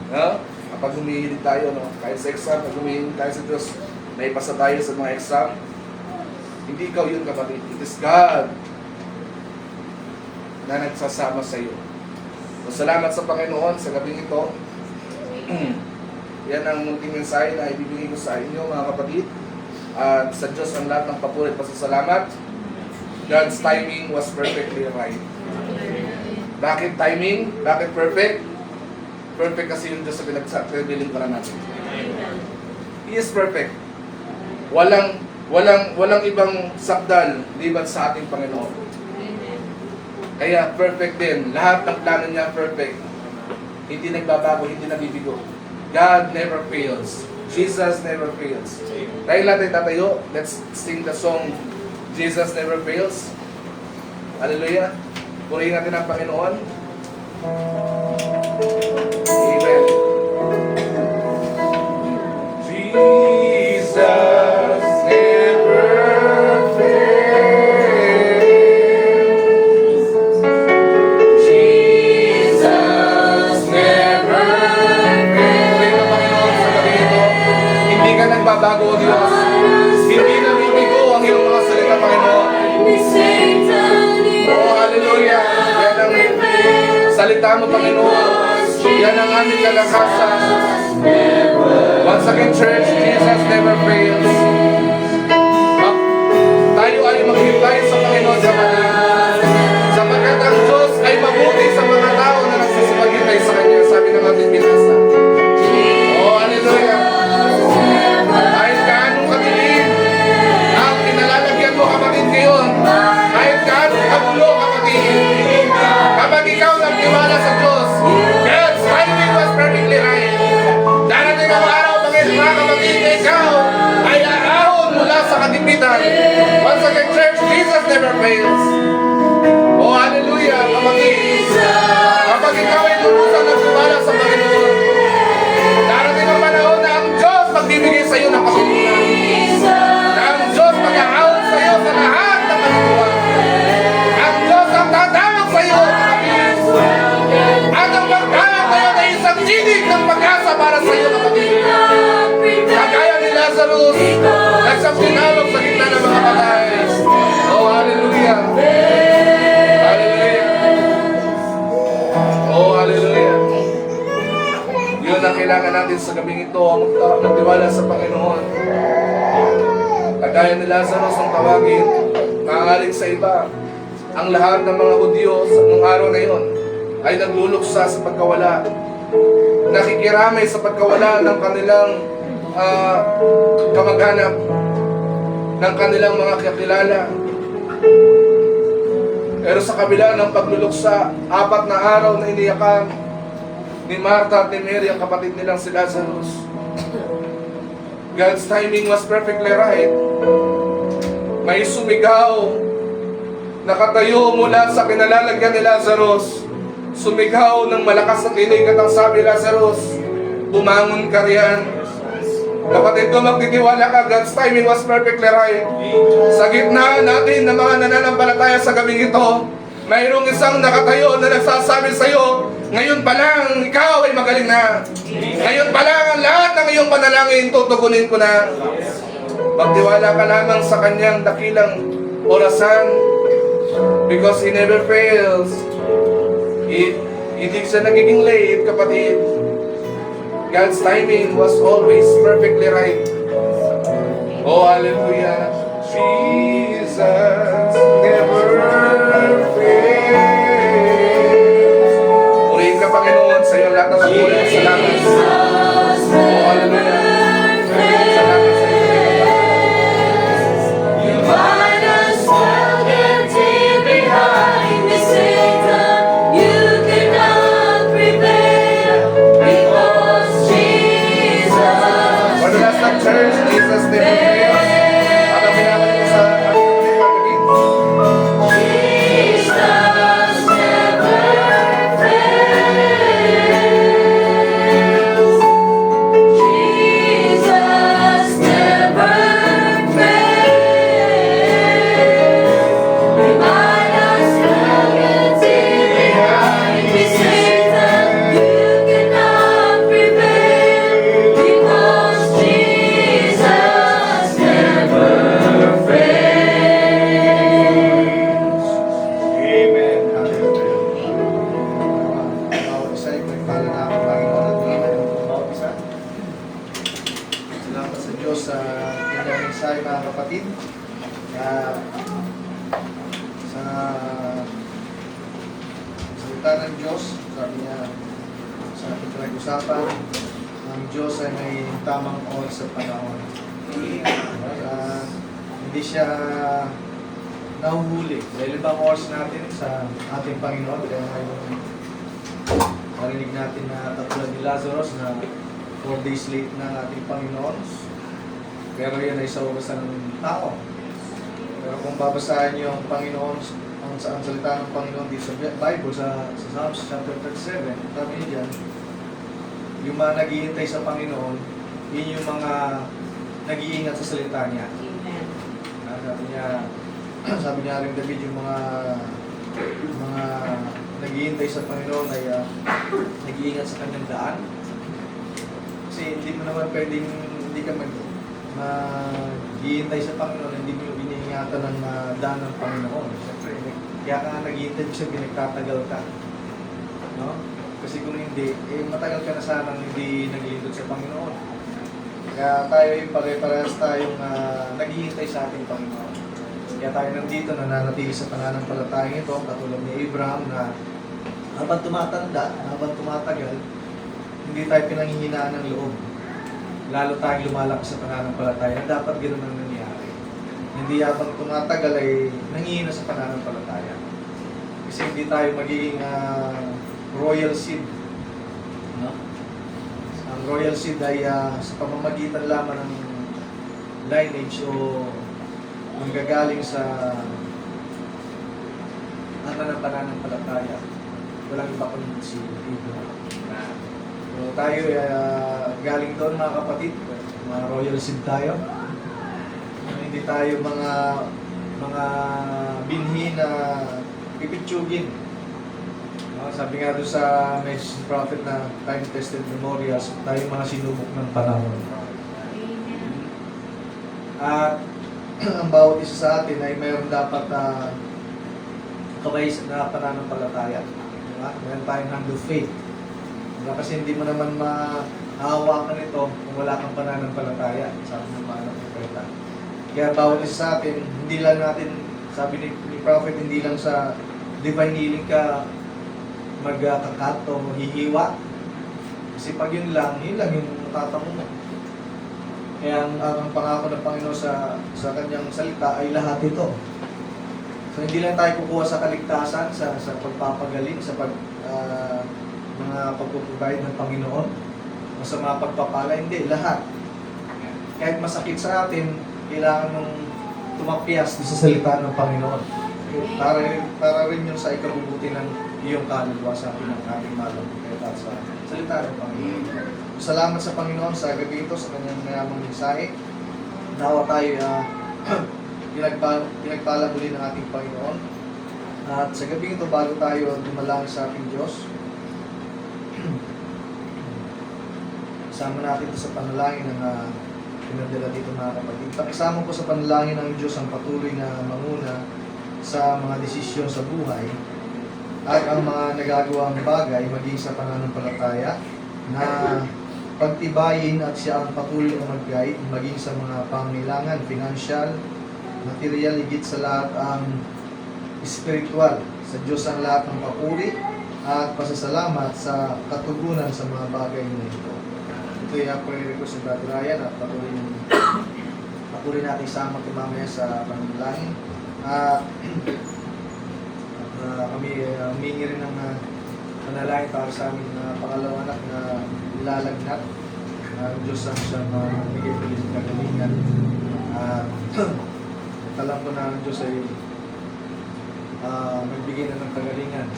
No? Kapag humihilig tayo, no? Kahit sa exam, pag humihilig tayo sa Diyos, may pasa tayo sa mga exam, hindi ikaw yun, kapatid. It is God na nagsasama sa iyo. So, salamat sa Panginoon sa gabing ito. Yan ang munting mensahe na ibibigay ko sa inyo, mga kapatid. At sa Diyos ang lahat ng papuri at pasasalamat. God's timing was perfectly right. Bakit timing? Bakit perfect? Perfect kasi yung Diyos sa pinagsasabihin para natin. He is perfect. Walang ibang sakdal liban sa ating Panginoon. Kaya perfect din. Lahat ng plano niya perfect. Hindi nagbabago, hindi nabibigo. God never fails. Jesus never fails. Dahil natin tatayo, let's sing the song Jesus Never Fails. Hallelujah. Purihin natin ang Panginoon. Amen. Jesus never fails. Jesus never fails. Purihin ang Panginoon sa gabi ito. Hindi ka nagbabago, O Diyos. Hindi nabibigo ang iyong mga salita, Panginoon. Oh, hallelujah. Yan ang salita mo, Panginoon. Yan ang aming kalakasan. Once again, church, Jesus never fails. Tayo ay maghintay sa Panginoon sa Panginoon. Sapagkat ang Diyos ay mabuti sa mga tao na nagsisipaghintay sa Kanya. Sabi ng ating binasa. Oh, hallelujah. Kahit gaano kadilim ang kinalalagyan mo, kapatid, ngayon. Kahit gaano kabulo, kapatid. Kapag ikaw nagtiwala sa Diyos, God's timing was perfectly right. Darating ang araw, mga kapatid, na ikaw ay aahon mula sa kagipitan. Once again, church, Jesus never fails. Oh, hallelujah, kapatid. Kapag ikaw ay lubusang nagtiwala sa Panginoon, darating ang panahon na ang Diyos magbibigay sa iyo ng kapatiran. Na ang Diyos mag-aahon sa iyo sa lahat ng kaluluwa. Ang Diyos ang tatawag sa iyo, kapatid. At ang pagtawag na yun ay isang tinig ng pag-asa para sa iyo, kapatid. Kagaya ni Lazarus, nagsang tinawag sa gitna ng mga patay. Oh, hallelujah. Hallelujah. Oh, hallelujah. Yun ang kailangan natin sa gabing ito, magtiwala sa Panginoon. Kagaya ni Lazarus ang tawagin, maaaring sa iba, ang lahat ng mga Hudyo noong araw na yun ay nagluluksa sa pagkawala. Nakikiramay sa pagkawala ng kanilang kamag-anak, ng kanilang mga kakilala. Pero sa kabila ng pagluluksa, 4 na araw na iniyakan ni Martha at ni Mary ang kapatid nilang si Lazarus. God's timing was perfectly right. May sumigaw, nakatayo mula sa kinalalagyan ni Lazarus. Sumigaw ng malakas na tinig at ang sabi, Lazarus, bumangon ka riyan. Kapatid ko, magtitiwala ka, God's timing was perfectly right. Sa gitna natin ng mga nananampalataya sa gabing ito, mayroong isang nakatayo na nagsasabi sa iyo, ngayon pa lang, ikaw ay magaling na. Ngayon pa lang, ang lahat ng iyong panalangin, tutugunin ko na. Magtiwala ka lamang sa kanyang dakilang orasan, because He never fails. Hindi siya nagiging late, kapatid. God's timing was always perfectly right. Oh, hallelujah. Jesus never fails. Purihin ka, Panginoon, sa iyong lahat ng pagpuri at salamat. Oh, hallelujah. Salamat sa iyo. salita ng Diyos, sabi niya sa ating pinag-usapan, ang Diyos ay may tamang oras sa panahon. Hindi siya nahuhuli. Dahil ibang oras natin sa ating Panginoon, kaya ngayon narinig natin na katulad ni Lazarus na 4 days late na ang ating Panginoon. Pero yan ay sa oras ng tao. Pero kung babasahin niyo ang Panginoon, ang salita ng Panginoon dito sa Bible, sa Psalms chapter 37, sabi niya dyan, yung mga naghihintay sa Panginoon, yun yung mga nag-iingat sa salita niya. Amen. Sabi niya rin David, yung mga naghihintay sa Panginoon ay nag-iingat sa kanyang daan. Kasi hindi mo naman pwedeng, hindi ka maghihintay sa Panginoon, hindi mo iniingatan ng daan ng Panginoon. Siyempre, kaya ka nga naghihintay, kasi pinagtatagal ka. No? Kasi kung hindi, matagal ka na sanang hindi naghihintay sa Panginoon. Kaya tayo pare-parehas tayong naghihintay sa ating Panginoon. Kaya tayo nandito, nananatili sa pananampalatayang ito, katulad ni Abraham na habang tumatanda, habang tumatagal, hindi tayo pinanghihinaan ng loob. Lalo tayong lumalaki sa pananampalataya na dapat ganoon ang nangyari. Hindi habang tumatagal ay nanghihina sa pananampalataya. Kasi hindi tayo magiging royal seed. No? Ang royal seed ay sa pamamagitan lamang ng lineage o manggagaling sa ng pananampalataya. Walang iba kundi si Abraham. So tayo galing doon mga kapatid, mga royal seed tayo. Hindi tayo mga binhi na pipitsugin. Sabi nga doon sa message prophet na time-tested memorials, tayo mga sinubok ng panahon. Amen. At ang bawat isa sa atin ay mayroon dapat kabay na pananampalataya. Diba? Meron tayong hand of faith. Diba? Kasi hindi mo naman mahahawakan ito kung wala kang pananampalataya. Sabi ng mga propeta. Kaya bawat isa sa atin, hindi lang natin, sabi ni prophet, hindi lang sa divine healing ka magkakat o hihiwa. Kasi pag yun lang yung matatamo mo. Kaya ang pangako ng Panginoon sa kanyang salita ay lahat ito. So hindi lang tayo kukuha sa kaligtasan, sa pagpapagaling, sa mga pagpuprovide ng Panginoon, o sa mga pagpapala, hindi, lahat. Kahit masakit sa atin, kailangan mong tumapyas sa salita ng Panginoon. Para rin yun sa ikabubuti ng iyong kaluluwa sa atin ng ating malong at sa salita ng Panginoon. Salamat sa Panginoon sa gabi ito, sa kanyang mayamang mensahe. Nawa tayo pinagpala muli ng ating Panginoon. At sa gabi ito, bago tayo dumalangin sa ating Diyos, isama natin ito sa panalangin ng pinadala dito mga kapatid. Pakisama ko sa panalangin ng Diyos ang patuloy na manguna sa mga desisyon sa buhay at ang mga nagagawang bagay maging sa pananampalataya na pagtibayin at siya ang patuloy na mag-guide maging sa mga pangangailangan, financial, material, higit sa lahat ang spiritual. Sa Diyos ang lahat ng papuri at pasasalamat sa katugunan sa mga bagay na ito. Ito yung prayer request sa Brother Ryan at patuloy natin isama ito mamaya sa panalangin. Kami humingi rin ng panalangin para sa aming pangalawang anak na ilalagnat. Diyos ang siyang bigay ko ng kagalingan. Alam ko na ang Diyos ay magbigay na ng kagalingan.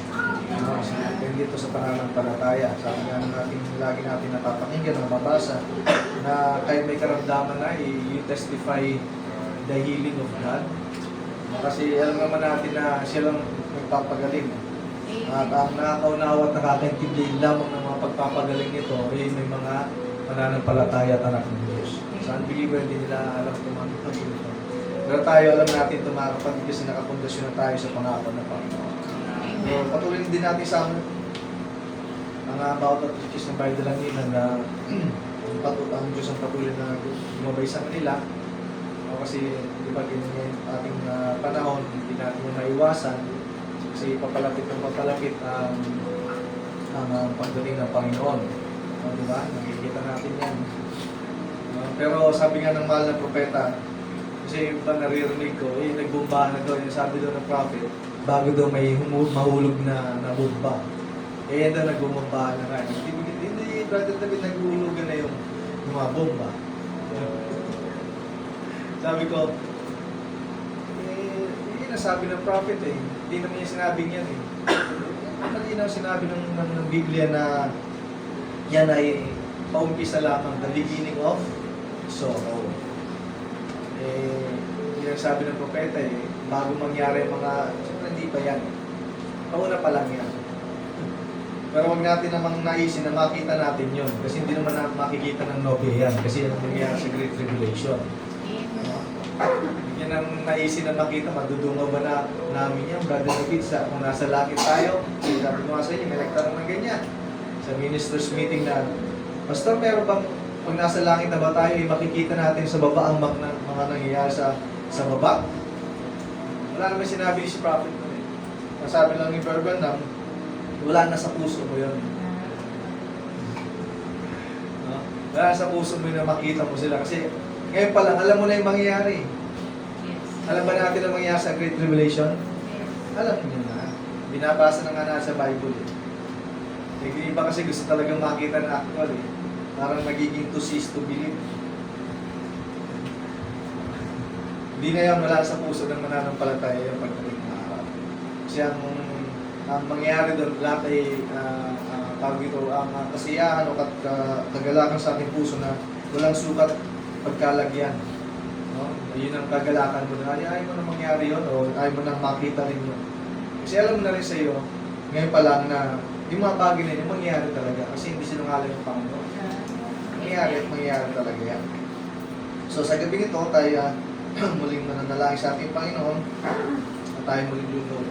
Depende ito sa pananampalataya. Sabi nga natin, lagi natin napapakinggan o mababasa na kahit may karamdaman na, you testify the healing of God. Kasi alam naman natin na siya lang magpapagaling. At ang nakakaunawa at nakakaintindi lamang ng mga pagpapagaling nito ay may mga pananampalataya at anak ng Diyos. Sa unbeliever, hindi nila alam ito mga ito. Pero tayo alam natin ito mga kapatid kasi nakapundasyon na tayo sa pangako ng Panginoon. So, patuloy din natin sa mga bawat at churches ng bahay dalangin na ang Diyos ang patuloy na lumabay sa kanila. Kasi di ba ganyan yung ating panahon, hindi natin yung maiwasan. Kasi papalapit ng papalapit ang pagdating ng Panginoon. Diba? Nakikita natin yan. Pero sabi nga ng mahal na propeta, kasi yung ba naririnig ko, nagbumbahan na daw, yung sabi daw ng prophet, bago daw may mahulog na bomba. Yan daw nagbumbahan na nga. Hindi, Brother David, naghulugan na yung mga bomba. Sabi ko, yun ang sabi ng prophet eh. Hindi naman yung sinabi niyan eh. Malinaw sinabi ng Biblia na yan ay paumpisa lamang, the beginning of sorrow. Yun ang sabi ng propeta eh, bago mangyari ang mga, siyempre hindi pa yan. Pauna pa lang yan. Pero huwag natin namang naisin na makita natin yun. Kasi hindi naman natin makikita ng nobya yan. Kasi yan ang nangyari sa Great Tribulation. Yan ang naisin na makita, madudungaw ba na namin yan, Brother David, kung nasa langit tayo, sabi ko nga sa inyo, may nagtanong ng ganyan. Sa ministers meeting na, Pastor, meron bang, pag nasa langit na ba tayo, makikita natin sa baba ang mga nangyayari sa baba? Wala naman sinabi ni si Prophet nun eh. Nasabi lang ni Berban na, wala na sa puso mo yun. No? Wala sa puso mo yun na makita mo sila. Kasi ngayon pa lang, alam mo na yung mangyayari. Yes. Alam ba natin ang mangyayari sa Great Tribulation? Yes. Alam niyo na. Binabasa na nga nasa Bible eh. Yung iba kasi gusto talagang makita na actual eh. Parang nagiging to see is to believe. Hindi na yan wala sa puso ng mananampalataya yung pagdating ng araw. Kasi ang mangyayari doon, lahat ay tawag ito, ang kasiyahan o kagalakan sa ating puso na walang sukat pagkalagyan. No? Yun ang kagalakan mo na ayaw mo na mangyari yun o ayaw mo na makita rin yun. Kasi alam mo na rin sa iyo, ngayon pa lang na yung mga bagay na yun, mangyayari talaga kasi hindi sinungaling ng Panginoon. Mangyayari talaga yan. So sa gabi ito, tayo muling mananalangin sa ating Panginoon at tayo muling lulod.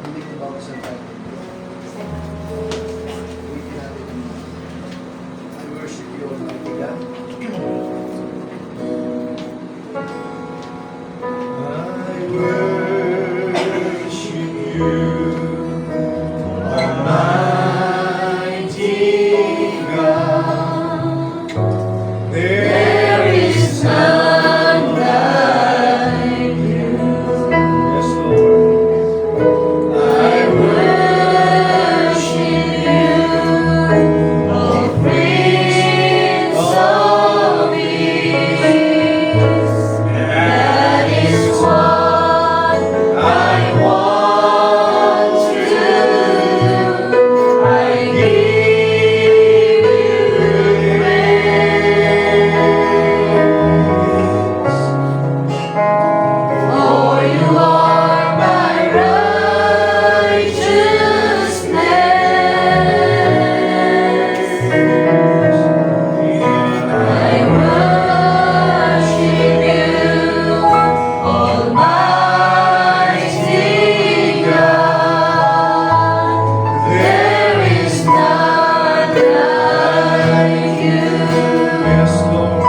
Hindi ko ba sa tayo? I worship you, Almighty God. I worship you, Almighty God. There is none like you. Yes, Lord. I worship you, O Prince of Peace. That is what I want to do. I give you praise. For you are my righteousness. I worship you, Almighty God. There is none like you. Yes, Lord.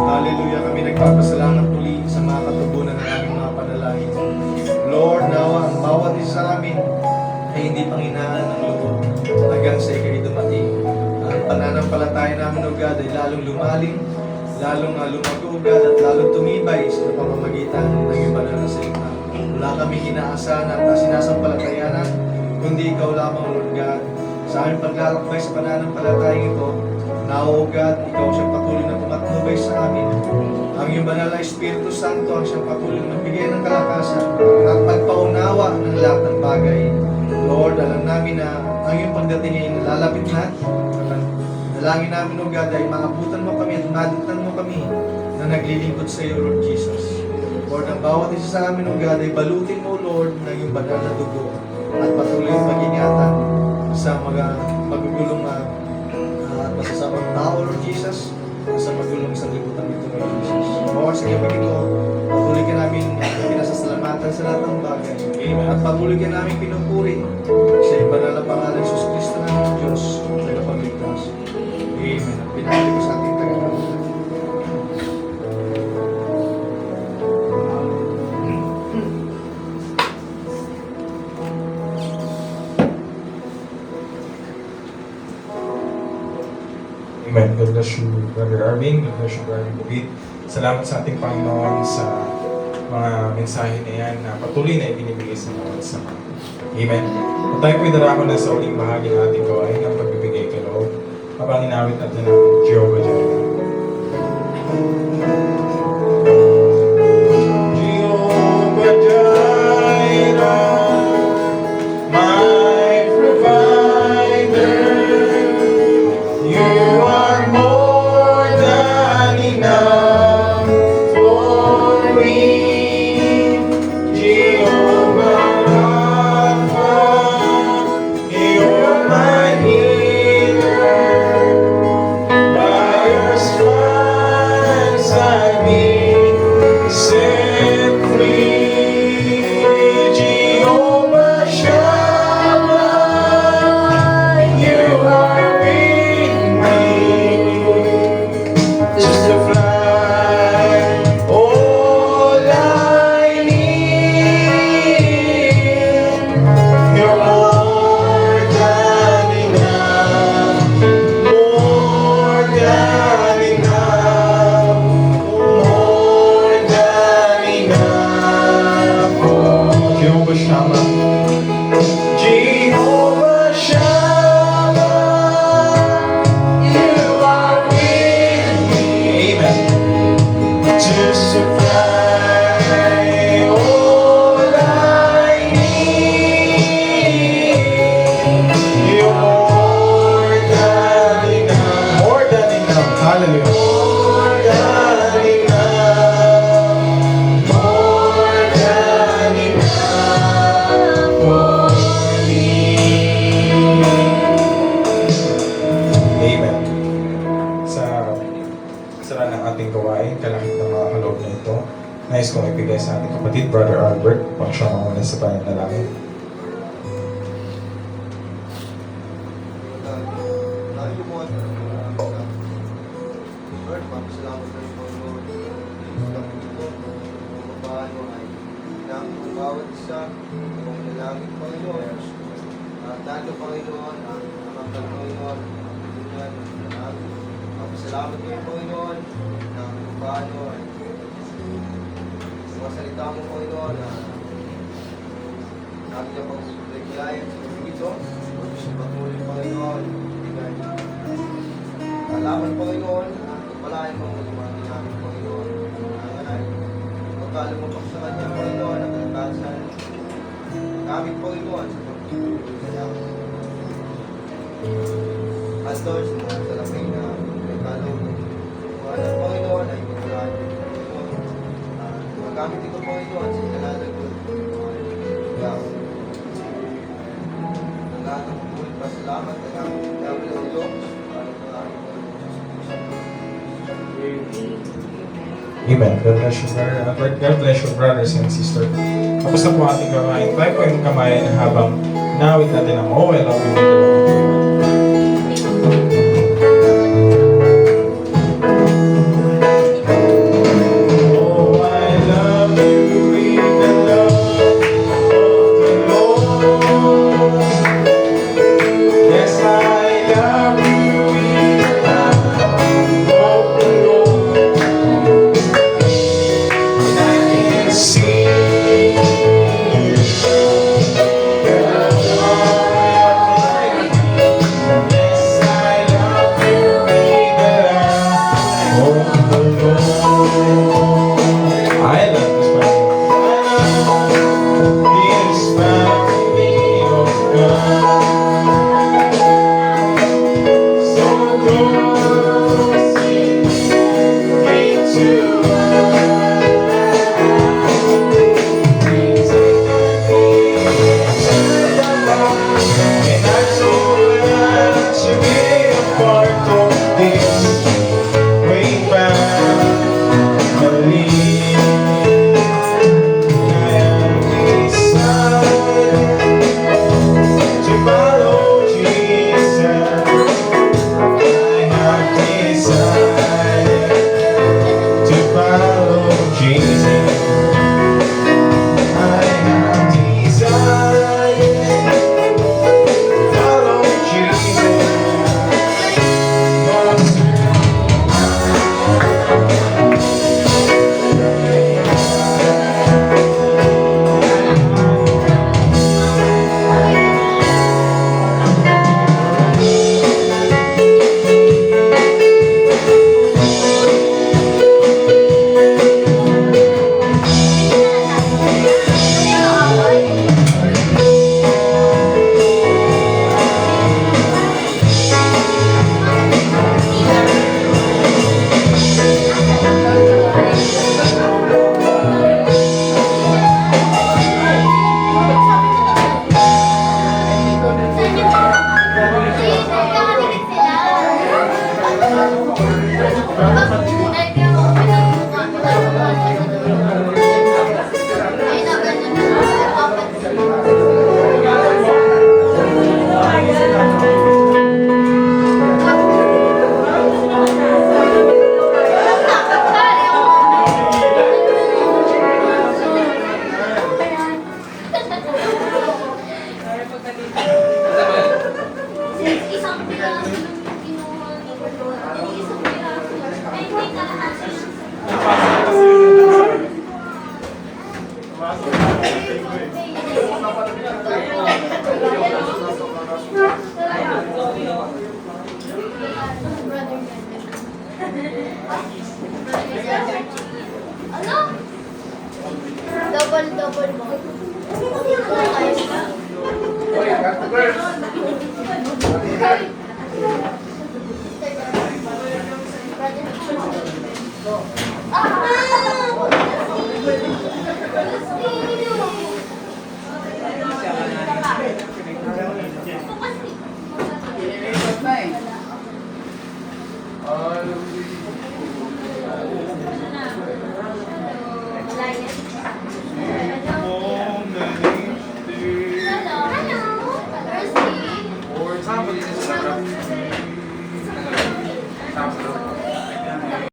Hallelujah. Kami nagpapasalamat muli sa mga katubunan ng aming mga panalangin. Lord, nawa ang bawat isa sa amin ay hindi panghinaan ng loob hanggang sa ikay dumating. Ang pananampalataya namin, O God, ay lalong lumalim, lalong lumago, O God, at lalong tumibay sa pamamagitan ng iyong banal na salita. Wala kaming inaasahan at sinasampalatayanan, kundi ikaw lamang, Lord God. Sa aming paglalakbay sa pananampalatayang ito, now, O God, ikaw siyang patuloy na pumatnubay sa amin. Ang iyong banal na Espiritu Santo ang siyang patuloy na magbigay ng kalakasan at pagpaunawa ng lahat ng bagay. Lord, alam namin na ang iyong pagdating ay nalalapit na. Dalangin namin, O God, ay maabutan mo kami at madagtan mo kami na naglilingkod sa iyo, Lord Jesus. Lord, ang bawat isa sa amin, O God, ay balutin mo, Lord, ng iyong banal na dugo at patuloy ang pag-ingatan sa mga magugulong at masasamang tao, Lord Jesus, sa magulong sa liputan nito, Lord Jesus. Lord, sa gabi ito, kamahalan sa lahat ng bagay. Amen. At patuloy ka namin pinupuri sa banal na pangalan ng Kristo ng Diyos na napagligtas. Amen. At pinahali ko sa ating Tagapagligtas. Amen. God bless you, Brother Arvin. God bless you, Brother David. Salamat sa ating Panginoon sa mga mensahe na yan na patuloy na ibinibigay sa bawat isa. Amen. At tayo po'y darako na sa uling bahagi ng ating gawain ng pagbibigay kay Lord. Habang inawit natin ang Jehovah Jireh. Jehovah Jireh, my provider, you are more than enough for me. Jehovah Rapha, you're my healer. By your stripes I've been set free. Jehovah Shammah, you are with me. Just to fly, all I need. You're more than enough, more than enough, more than enough. Oh, Jehovah Shammah, Jehovah Shammah, you are with me. Amen. Just to fly, all I need. You're more than enough. More than enough. Hallelujah. More than enough. More than enough for me. Amen. Sa sara ng ating gawain, kalakip ng mga kaloob na ito, nais kong ibigay sa ating kapatid, Brother Albert, upang siya mamuna sa pananalangin. Tayo mo at Lord, papasalamat tayo po Lord. Kung paano ay ang bawat isa, kung nalangin Panginoon, talo Panginoon, ang Panginoon, papasalamat kayo Panginoon, na kung paano ay mga salita mo Panginoon, na namin na pag-ulaylayan sa ito, sa patuloy Panginoon, alaman Panginoon, palain mo ang mga namin Panginoon, magkala mo pa sa kanya Panginoon, ang kalakasan namin Panginoon, sa pagtutulog kanya. At Lord, sa mga salapay na may kalaw mo, ang Panginoon ay magkalaan mo Panginoon. Magamit ito Panginoon sa ikalalagot, ang lahat ng pagbulit pasalamat na namin sa iyo, Amen. God bless you, Brother Albert. God bless you, brothers and sisters. Tapos na po ating gawain. Tayo po yung kamayan habang nawit natin ang Oh, I Love You.